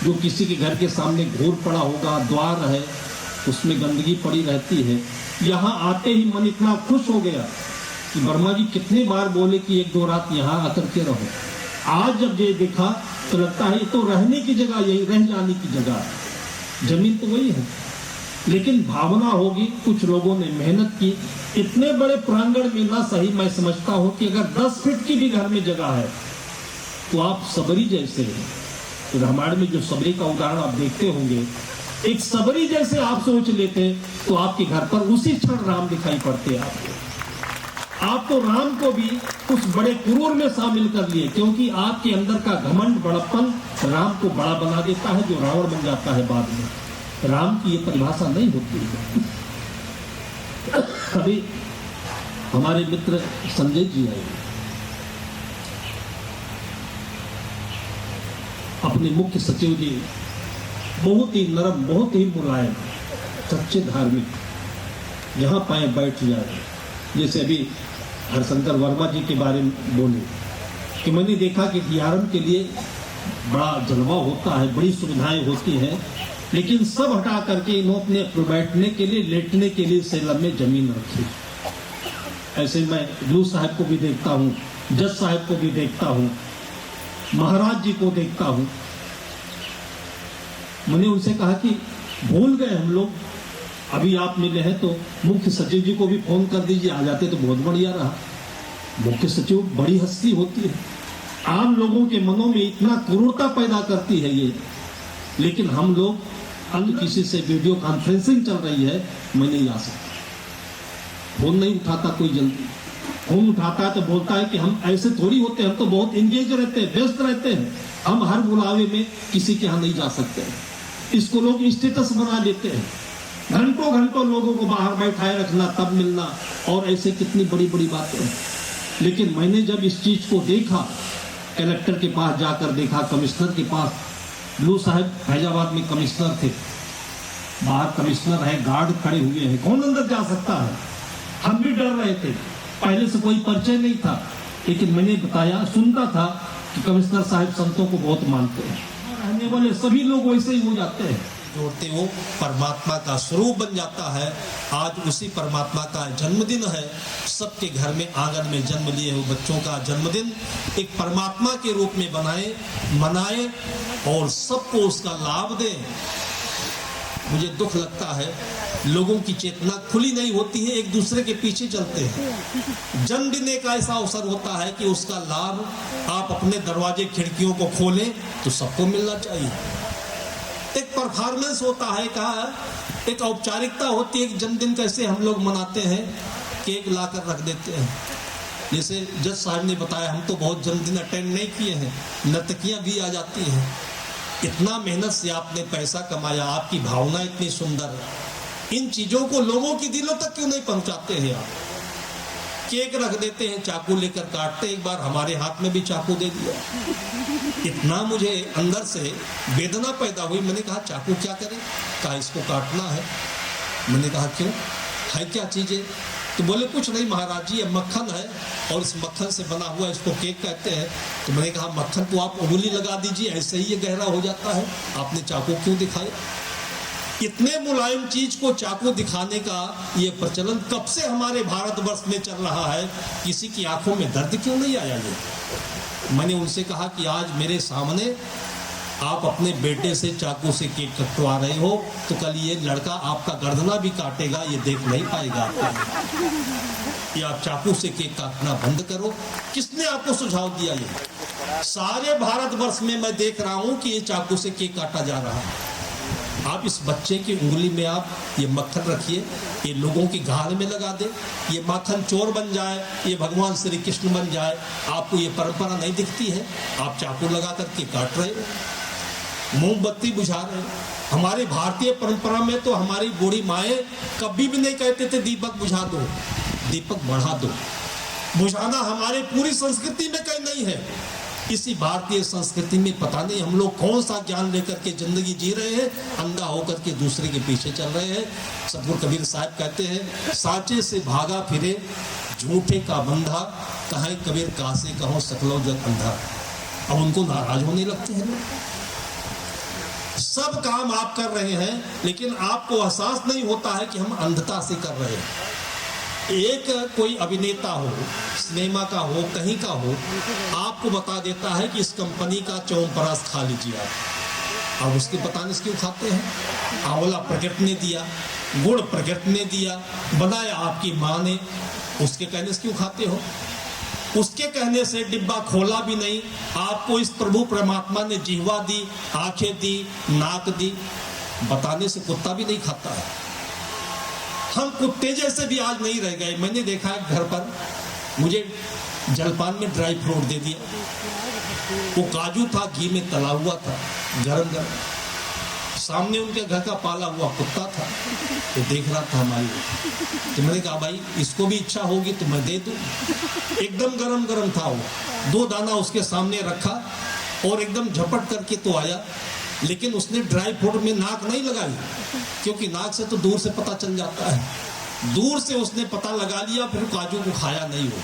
जो किसी के घर के सामने घूर पड़ा होगा, द्वार है, उसमें गंदगी पड़ी रहती है। यहाँ आते ही मन इतना खुश हो गया कि वर्मा जी कितने बार बोले कि 1-2 रात यहाँ आकर के रहो। आज जब ये देखा तो लगता है ये तो रहने की जगह, यही रह जाने की जगह है। जमीन तो वही है, लेकिन भावना होगी, कुछ लोगों ने मेहनत की। इतने बड़े प्रांगण में ना सही, मैं समझता हूँ कि अगर 10 फीट की भी घर में जगह है तो आप सबरी जैसे हैं। तो रामायण में जो सबरी का उदाहरण आप देखते होंगे, एक सबरी जैसे आप सोच लेते तो आपके घर पर उसी क्षण राम दिखाई पड़ते। आप तो राम को भी उस बड़े क्रूर में शामिल कर लिए, क्योंकि आपके अंदर का घमंड, बड़प्पन राम को बड़ा बना देता है, जो रावण बन जाता है बाद में। राम की ये परिभाषा नहीं होती है। अभी हमारे मित्र संजय जी आए, अपने मुख्य सचिव जी बहुत ही नरम, बहुत ही मुलायम, सच्चे धार्मिक, जहाँ पाए बैठ जाए। जैसे अभी हरशंकर वर्मा जी के बारे में बोले कि मैंने देखा कि डीआरएम के लिए बड़ा जलवा होता है, बड़ी सुविधाएं होती हैं, लेकिन सब हटा करके इन्होंने अपने बैठने के लिए, लेटने के लिए सेलम में जमीन रखी। ऐसे मैं लू साहब को भी देखता हूँ, जज साहब को भी देखता हूँ। महाराज जी को देखता हूँ। मैंने उनसे कहा कि भूल गए हम लोग, अभी आप मिले हैं तो मुख्य सचिव जी को भी फोन कर दीजिए, आ जाते तो बहुत बढ़िया रहा। मुख्य सचिव बड़ी हस्ती होती है, आम लोगों के मनों में इतना क्रूरता पैदा करती है ये, लेकिन हम लोग अन्य किसी से वीडियो कॉन्फ्रेंसिंग चल रही है, मैं नहीं आ सकता, फोन नहीं उठाता कोई जल्दी, फोन उठाता है तो बोलता है कि हम ऐसे थोड़ी होते हैं, हम तो बहुत इंगेज रहते हैं, व्यस्त रहते हैं, हम हर बुलावे में किसी के यहाँ नहीं जा सकते। इसको लोग स्टेटस बना लेते हैं, घंटों घंटों लोगों को बाहर बैठाए रखना तब मिलना, और ऐसे कितनी बड़ी बड़ी बातें हैं। लेकिन मैंने जब इस चीज को देखा, कलेक्टर के पास जाकर देखा, कमिश्नर के पास, लू साहब फैजाबाद में कमिश्नर थे, बाहर कमिश्नर है, गार्ड खड़े हुए हैं, कौन अंदर जा सकता है, हम भी डर रहे थे, पहले से कोई परिचय नहीं था, लेकिन मैंने बताया, सुनता था कि कमिश्नर साहब संतों को बहुत मानते हैं, रहने वाले सभी लोग वैसे ही हो जाते हैं, जोड़ते वो परमात्मा का स्वरूप बन जाता है। आज उसी परमात्मा का जन्मदिन है, सबके घर में आंगन में जन्म लिए हुए बच्चों का जन्मदिन एक परमात्मा के रूप में मनाए और सबको उसका लाभ दें। मुझे दुख लगता है लोगों की चेतना खुली नहीं होती है, एक दूसरे के पीछे चलते हैं। जन्मदिन एक ऐसा अवसर होता है कि उसका लाभ आप अपने दरवाजे खिड़कियों को खोलें तो सबको मिलना चाहिए। एक परफॉर्मेंस होता है, कहा एक औपचारिकता होती है कि जन्मदिन कैसे हम लोग मनाते हैं, केक लाकर रख देते हैं। जैसे जज साहब ने बताया, हम तो बहुत जन्मदिन अटेंड नहीं किए हैं, नर्तकियां भी आ जाती हैं। इतना मेहनत से आपने पैसा कमाया, आपकी भावना इतनी सुंदर, इन चीजों को लोगों की दिलों तक क्यों नहीं पहुंचाते हैं आप? केक रख देते हैं, चाकू लेकर काटते, एक बार हमारे हाथ में भी चाकू दे दिया। इतना मुझे अंदर से वेदना पैदा हुई, मैंने कहा चाकू क्या करें, कहा इसको काटना है। मैंने कहा क्यों, है क्या चीजें? तो बोले कुछ नहीं महाराज जी, ये मक्खन है और इस मक्खन से बना हुआ इसको केक कहते हैं। तो मैंने कहा मक्खन तो आप उंगली लगा दीजिए, ऐसे ही ये गहरा हो जाता है, आपने चाकू क्यों दिखाया? इतने मुलायम चीज को चाकू दिखाने का ये प्रचलन कब से हमारे भारतवर्ष में चल रहा है, किसी की आंखों में दर्द क्यों नहीं आया? ये मैंने उनसे कहा कि आज मेरे सामने आप अपने बेटे से चाकू से केक कटवा रहे हो, तो कल ये लड़का आपका गर्दना भी काटेगा, ये देख नहीं पाएगा आपको। ये आप चाकू से केक काटना बंद करो। किसने आपको सुझाव दिया? ये सारे भारतवर्ष में मैं देख रहा हूं कि ये चाकू से केक काटा जा रहा है। आप इस बच्चे की उंगली में आप ये मक्खन रखिए, ये लोगों की गाल में लगा दे, ये माखन चोर बन जाए, ये भगवान श्री कृष्ण बन जाए, आपको ये परंपरा नहीं दिखती है? आप चाकू लगा करके काट रहे हो, मोमबत्ती बुझा रहे हो। हमारे भारतीय परंपरा में तो हमारी बूढ़ी माएँ कभी भी नहीं कहते थे दीपक बुझा दो, दीपक बढ़ा दो। बुझाना हमारे पूरी संस्कृति में कहीं नहीं है। इसी भारतीय संस्कृति में पता नहीं हम लोग कौन सा ज्ञान लेकर के जिंदगी जी रहे हैं, अंधा होकर के दूसरे के पीछे चल रहे हैं। सतगुरु कबीर साहब कहते हैं, साचे से भागा फिरे झूठे का बंधा, कहें कबीर कासे कहो सकलो जग अंधा। अब उनको नाराज होने लगते हैं। सब काम आप कर रहे हैं, लेकिन आपको एहसास नहीं होता है कि हम अंधता से कर रहे हैं। एक कोई अभिनेता हो, सिनेमा का हो, कहीं का हो, आपको बता देता है कि इस कंपनी का च्यवनप्राश खा लीजिए आप। अब उसके बताने से क्यों खाते हैं? आंवला प्रकृति ने दिया, गुड़ प्रकृति ने दिया, बनाया आपकी माँ ने, उसके कहने से क्यों खाते हो? उसके कहने से डिब्बा खोला भी नहीं, आपको इस प्रभु परमात्मा ने जिह्वा दी, आंखें दी, नाक दी, बताने से कुत्ता भी नहीं खाता है। हम कुत्ते जैसे भी आज नहीं रह गए। मैंने देखा है घर पर, मुझे जलपान में ड्राई फ्रूट दे दिया, वो काजू था, घी में तला हुआ था, गरम गरम, सामने उनके घर का पाला हुआ कुत्ता था, तो देख रहा था हमारी। तो मैंने कहा भाई इसको भी इच्छा होगी तो मैं दे दूं। एकदम गरम गरम था वो, 2 दाना उसके सामने रखा और एकदम झपट करके तो आया, लेकिन उसने ड्राई फ्रूट में नाक नहीं लगाई, क्योंकि नाक से तो दूर से पता चल जाता है। दूर से उसने पता लगा लिया, फिर काजू को खाया नहीं वो।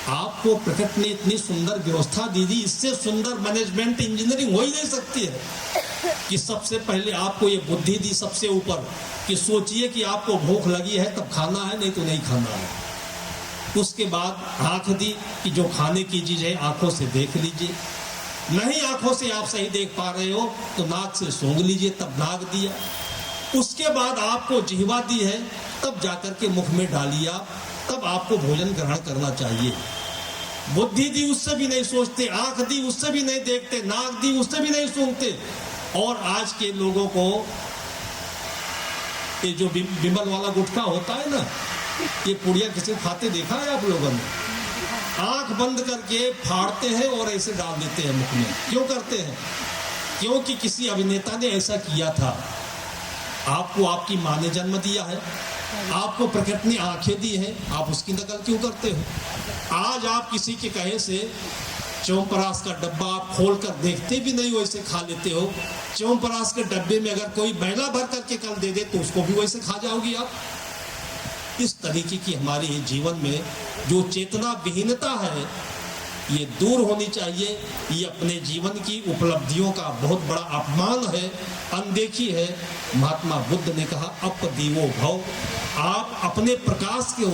आपको प्रकृति ने इतनी सुंदर व्यवस्था दी थी, इससे सुंदर मैनेजमेंट इंजीनियरिंग हो ही नहीं सकती है कि सबसे पहले आपको ये बुद्धि दी सबसे ऊपर कि सोचिए कि आपको भूख लगी है तब खाना है, नहीं तो नहीं खाना है। उसके बाद आंख दी कि जो खाने की चीज है आंखों से देख लीजिए, नहीं आंखों से आप सही देख पा रहे हो तो नाक से सूंघ लीजिए, तब नाक दिया। उसके बाद आपको जिह्वा दी है, तब जाकर के मुख में डालिए आप, तब आपको भोजन ग्रहण करना चाहिए। बुद्धि दी उससे भी नहीं सोचते, आंख दी उससे भी नहीं देखते, नाक दी उससे भी नहीं सूंघते। और आज के लोगों को ये जो बिमल वाला गुटखा होता है ना, ये पुड़िया किसी खाते देखा है आप लोगों ने? आंख बंद करके फाड़ते हैं और ऐसे डाल देते हैं मुख में। क्यों करते हैं? क्योंकि किसी अभिनेता ने ऐसा किया था। आपको आपकी माँ ने जन्म दिया है, आपको प्रकृति ने आंखें दी हैं, आप उसकी नकल क्यों करते हो? आज आप किसी के कहे से च्यवनप्राश का डब्बा आप खोल कर देखते भी नहीं, वैसे खा लेते हो। च्यवनप्राश के डब्बे में अगर कोई मैला भर करके कल दे दे तो उसको भी वैसे खा जाओगी आप। इस तरीके की हमारे जीवन में जो चेतना विहीनता है ये दूर होनी चाहिए। ये अपने जीवन की उपलब्धियों का बहुत बड़ा अपमान है, अनदेखी है। महात्मा बुद्ध ने कहा अपदीवो भव, आप अपने प्रकाश को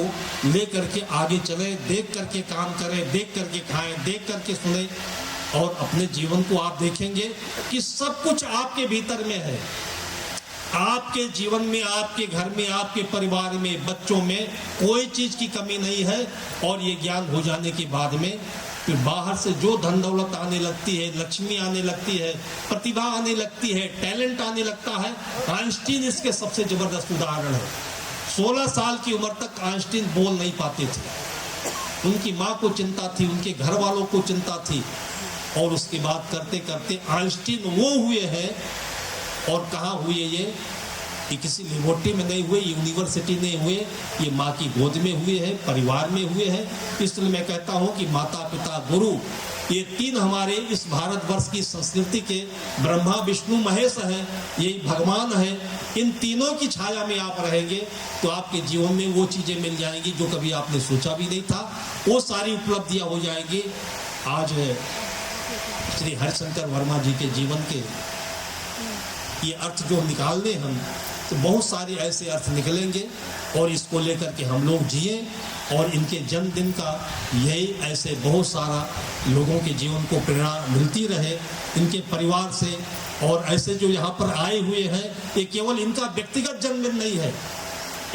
लेकर के आगे चले, देख करके काम करें, देख करके खाएं, देख करके सुने, और अपने जीवन को आप देखेंगे कि सब कुछ आपके भीतर में है। आपके जीवन में, आपके घर में, आपके परिवार में, बच्चों में कोई चीज की कमी नहीं है। और ये ज्ञान हो जाने के बाद में फिर बाहर से जो धन दौलत आने लगती है, लक्ष्मी आने लगती है, प्रतिभा आने लगती है, टैलेंट आने लगता है। आइंस्टीन इसके सबसे जबरदस्त उदाहरण है। 16 साल की उम्र तक आइंस्टीन बोल नहीं पाते थे। उनकी माँ को चिंता थी, उनके घर वालों को चिंता थी, और उसके बाद करते करते आइंस्टीन वो हुए हैं। और कहाँ हुए ये किसी लेबोरेटरी में नहीं हुए, यूनिवर्सिटी नहीं हुए, ये माँ की गोद में हुए हैं, परिवार में हुए हैं। इसलिए मैं कहता हूँ कि माता पिता गुरु ये तीन हमारे इस भारतवर्ष की संस्कृति के ब्रह्मा विष्णु महेश हैं, यही भगवान है। इन तीनों की छाया में आप रहेंगे तो आपके जीवन में वो चीज़ें मिल जाएंगी जो कभी आपने सोचा भी नहीं था, वो सारी उपलब्धियाँ हो जाएंगी। आज श्री हरिशंकर वर्मा जी के जीवन के ये अर्थ जो निकालने हम, तो बहुत सारे ऐसे अर्थ निकलेंगे, और इसको लेकर के हम लोग जिए, और इनके जन्मदिन का यही ऐसे बहुत सारा लोगों के जीवन को प्रेरणा मिलती रहे इनके परिवार से। और ऐसे जो यहाँ पर आए हुए हैं, ये केवल इनका व्यक्तिगत जन्मदिन नहीं है,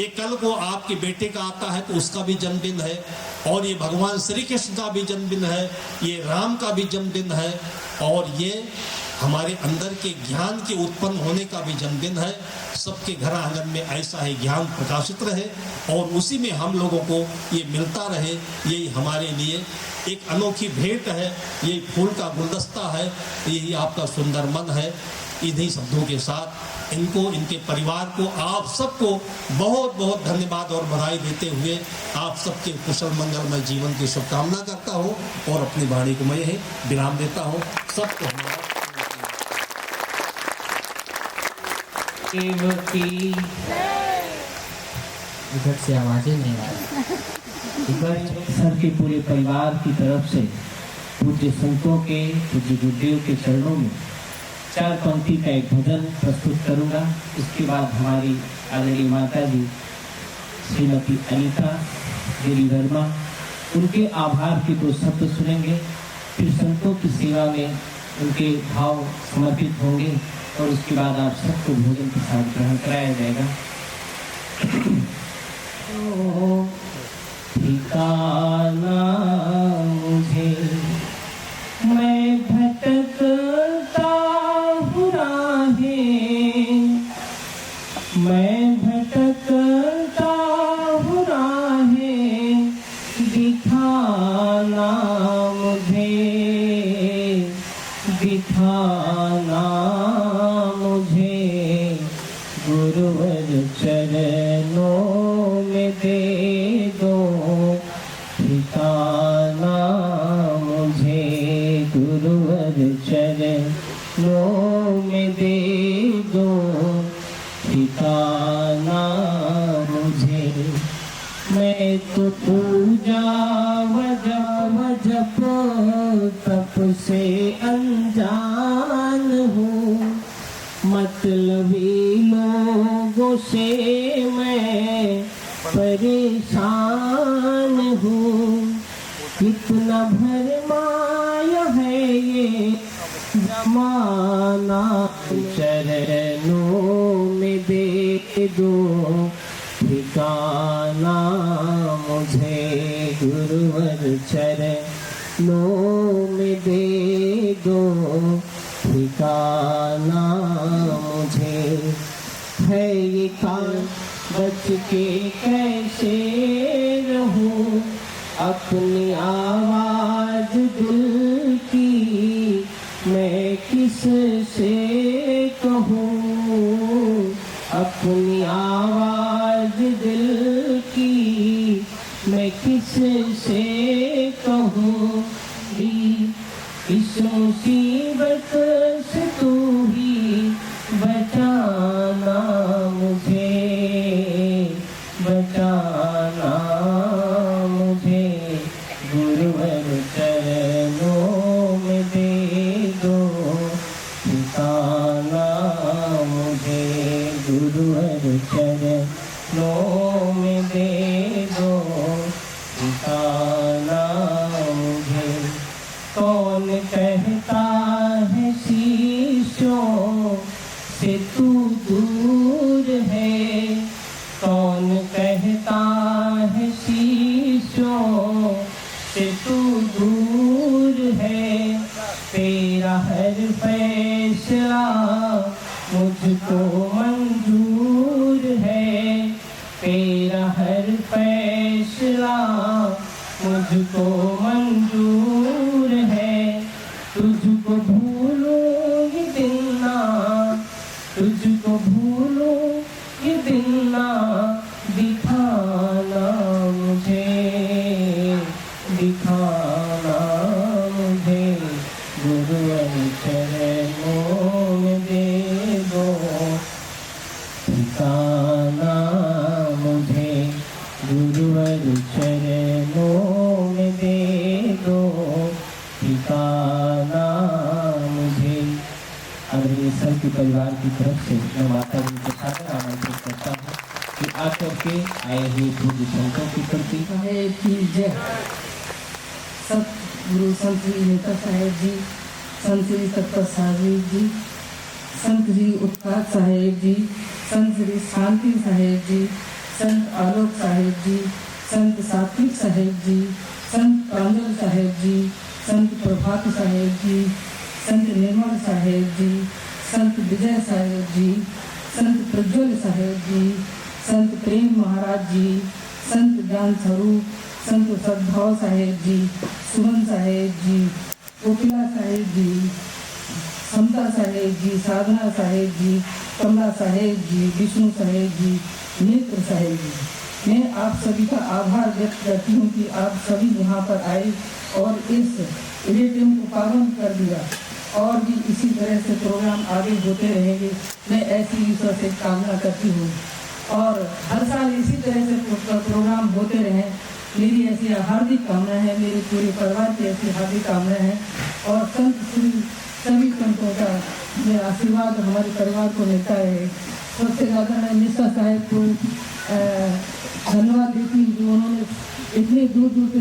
ये कल को आपके बेटे का आता है तो उसका भी जन्मदिन है, और ये भगवान श्री कृष्ण का भी जन्मदिन है, ये राम का भी जन्मदिन है, और ये हमारे अंदर के ज्ञान के उत्पन्न होने का भी जन्मदिन है। सबके घर आंगन में ऐसा ही ज्ञान प्रकाशित रहे, और उसी में हम लोगों को ये मिलता रहे। यही हमारे लिए एक अनोखी भेंट है, यही फूल का गुलदस्ता है, यही आपका सुंदर मन है। इन्हीं शब्दों के साथ इनको, इनके परिवार को, आप सबको बहुत बहुत धन्यवाद और बधाई देते हुए आप सबके कुशल मंगलमय जीवन की शुभकामना करता हूँ, और अपनी वाणी को मैं यही विराम देता हूँ। सबको हमारा इधर से आवाजें नहीं आ रही। इधर सर के पूरे परिवार की तरफ से पूज्य संतों के, पूज्य गुरुदेव के चरणों में 4 पंक्ति का एक भजन प्रस्तुत करूंगा। इसके बाद हमारी आदरणीय माता जी श्रीमती अनीता देवी वर्मा, उनके आभार के 2 शब्द सुनेंगे। फिर संतों की सेवा में उनके भाव समर्पित होंगे, और उसके बाद आप सबको भोजन के साथ ग्रहण कराया जाएगा। ठिकाना मुझे, मैं भटकता हूँ राहें, मैं भटकता हूँ राहें, दिखाना मुझे, दिखाना गुरुवर चरणों में दे दो ठिकाना मुझे, गुरुवर चरणों में दे दो ठिकाना मुझे। मैं तो पूजा जप तप से अनजान हूँ, मतलबी लोगों से मैं परेशान हूँ, कितना भरमाया है ये जमाना, चरणों में दे दो ठिकाना मुझे, गुरुवर चरणों में दे दो ठिकाना मुझे। है ये काल बच के कैसे रहूं, अपनी आवाज दिल की मैं किस से कहूँ, अपनी आवाज दिल की मैं किस से कहूँ। इस मुसीबत से तू ही बचाना मुझे, बचाना मुझे, गुरुवर चरणों में दे दो ठिकाना मुझे, गुरुवर चरणों में दे दो ठिकाना मुझे। कौन कहता है शीशों से तू दूर है, कौन कहता है शीशों से तू दूर है, तेरा हर फैसला मुझको मंजूर है, तेरा हर फैसला मुझको मंजूर है। तुझको भूलूं ये दिन ना, तुझको भूलूं ये दिन ना दिखाना मुझे, दिखाना मुझे, गुरुवर चरणों में दे दो ठिकाना मुझे, गुरुवर चरणों में दे दो ठिकाना मुझे। आदरणीय संत परिवार की तरफ से मैं माता जी को सादर आमंत्रित करता हूँ कि आकर के आए हुए पूज्य संतों की प्रति की जय। सतगुरु संत श्री नेता साहेब जी, संत श्री तत्पर साहेब जी, संत श्री उत्ताप साहेब जी, संत श्री शांति साहेब जी, संत आलोक साहेब जी, संत सात्विक साहेब जी, संत प्रांजल साहेब जी, संत प्रभात साहेब जी, संत निर्मल साहेब जी, संत विजय साहेब जी, संत प्रज्वल साहेब जी, संत प्रेम महाराज जी, संत ज्ञान स्वरूप, संत सद्भाव साहेब जी, सुमन साहेब जी, कोकिला साहेब जी, समता साहेब जी, साधना साहेब जी, कमला साहेब जी, विष्णु साहेब जी, नेत्र साहेब जी। मैं आप सभी का आभार व्यक्त करती हूँ कि आप सभी यहाँ पर आए और इस इवेंट को पावन कर दिया, और भी इसी तरह से प्रोग्राम आगे होते रहेंगे। मैं ऐसी ईश्वर से कामना करती हूँ और हर साल इसी तरह से प्रोग्राम होते रहें, मेरी ऐसी हार्दिक कामना है, मेरे पूरे परिवार की ऐसी हार्दिक कामना है। और संत श्री सभी संतों का मेरा आशीर्वाद हमारे परिवार को मिलता है। सबसे ज़्यादा मैं निष्ठा साहेब को धन्यवाद देती हूँ जो उन्होंने इतने दूर दूर से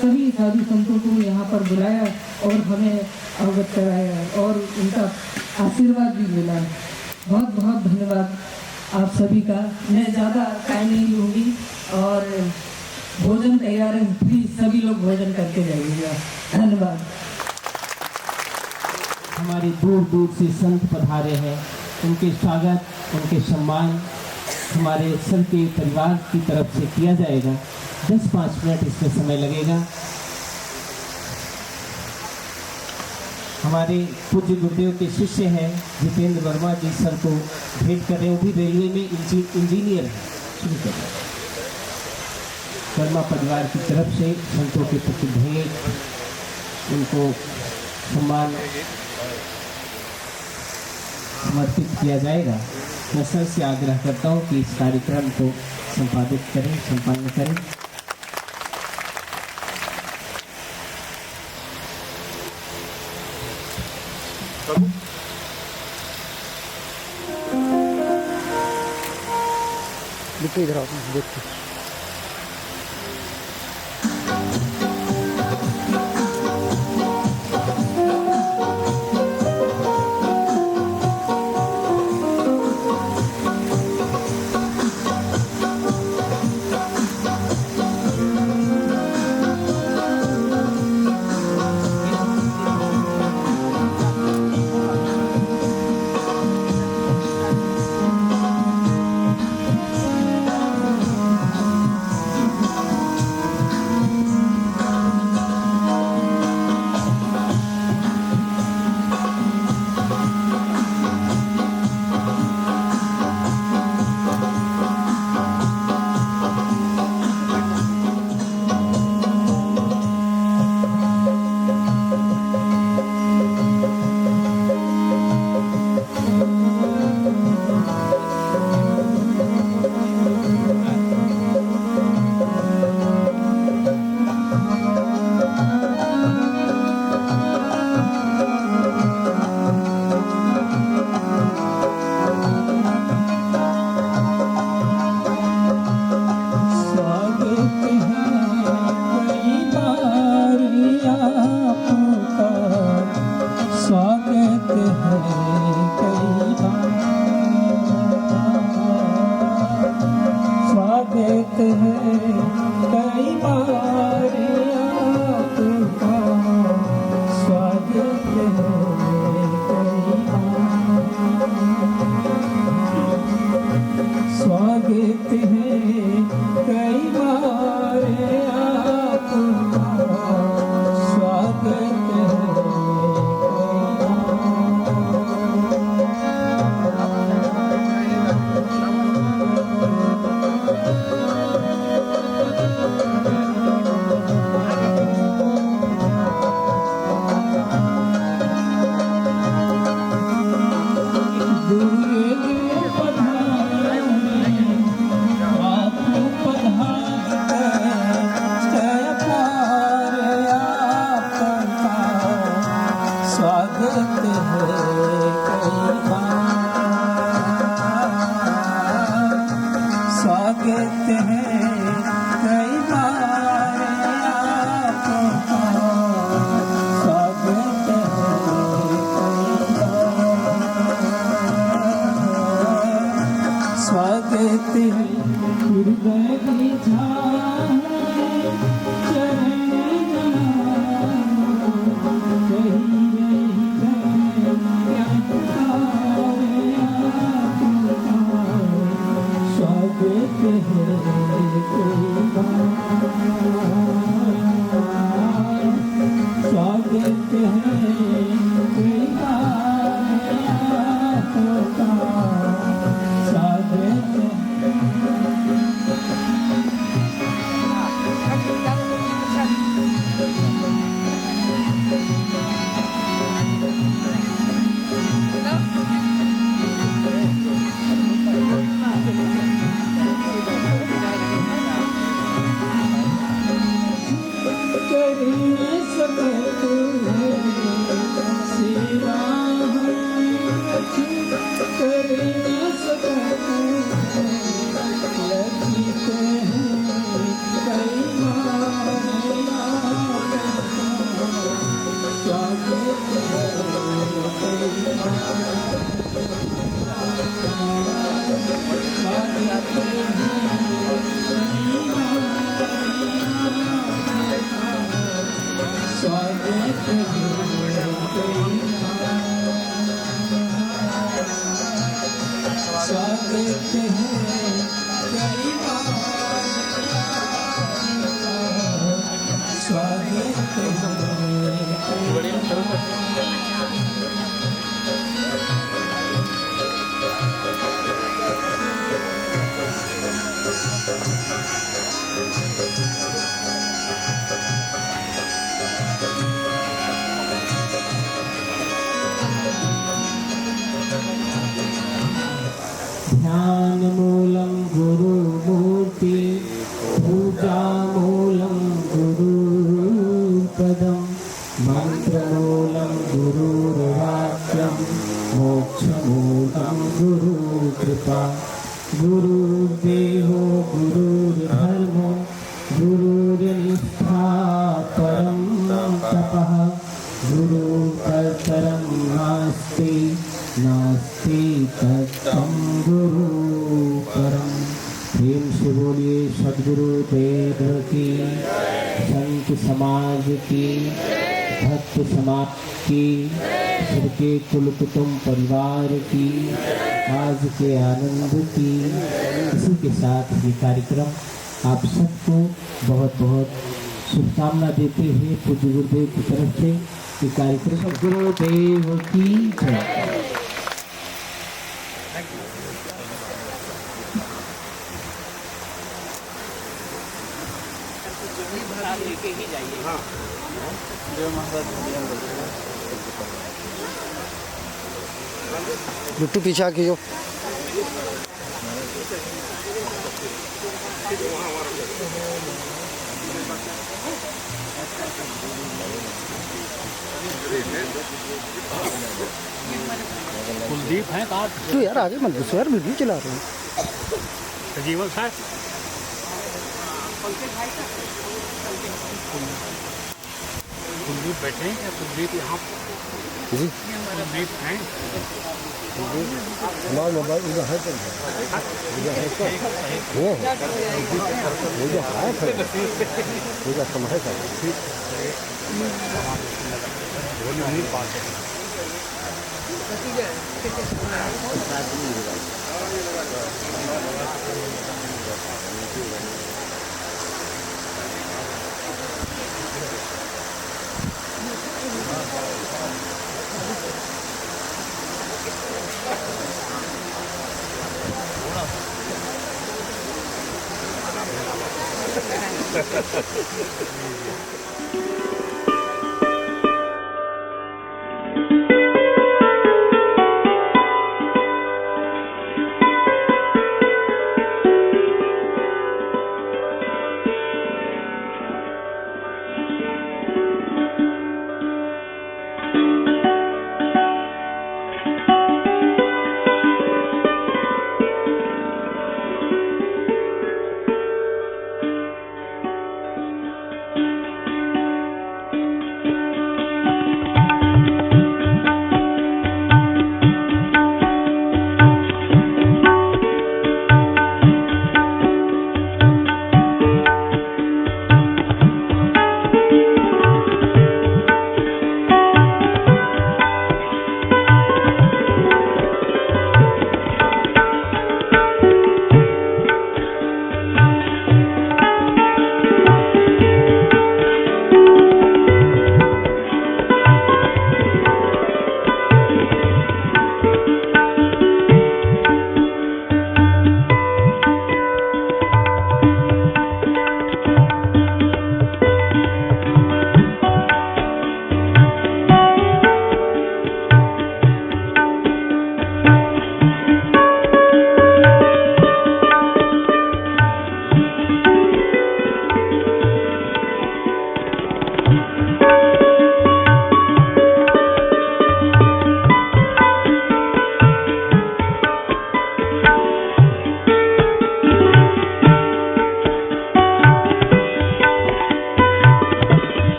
सभी साधु संतों को यहाँ पर बुलाया और हमें अवगत कराया और उनका आशीर्वाद भी मिला। बहुत बहुत धन्यवाद आप सभी का। मैं ज़्यादा टाइम नहीं लूँगी और भोजन तैयार है, प्लीज सभी लोग भोजन करके जाइएगा। धन्यवाद। हमारे दूर दूर से संत पधारे हैं, उनके स्वागत, उनके सम्मान हमारे संत के परिवार की तरफ से किया जाएगा। 10-5 मिनट इसमें समय लगेगा। हमारे पूज्य गुरुदेव के शिष्य हैं जितेंद्र वर्मा जी, सर को भेंट कर रहे हैं, वो भी रेलवे में इंजीनियर हैं। शुरू करें। वर्मा परिवार की तरफ से संतों के प्रति भेंट, उनको सम्मान समर्पित किया जाएगा। मैं सर से आग्रह करता हूँ कि इस कार्यक्रम को संपादित करें, संपन्न करें। इधर आओ, देखते स्वागत है कई बार आपका, स्वागत है कई बार, स्वागत है कई बार आपका, स्वागत है कुल कुटुंब परिवार की आज के आनंद की। इसी के साथ ये कार्यक्रम आप सबको बहुत बहुत शुभकामना देते हुए पूज्य गुरुदेव की तरफ से ये कार्यक्रम गुरुदेव की जय। बिट्टू पीछे आके जो कुलदीप है कहाँ? तो यार आगे मत घुसो यार, वीडियो चला रहे हैं। जीवन साहब कुलदीप बैठे हैं क्या? कुलदीप यहाँ जी कुलदीप हैं। हमारा मोबाइल उधर है तो उधर है तो वो उधर है फिर उधर समय है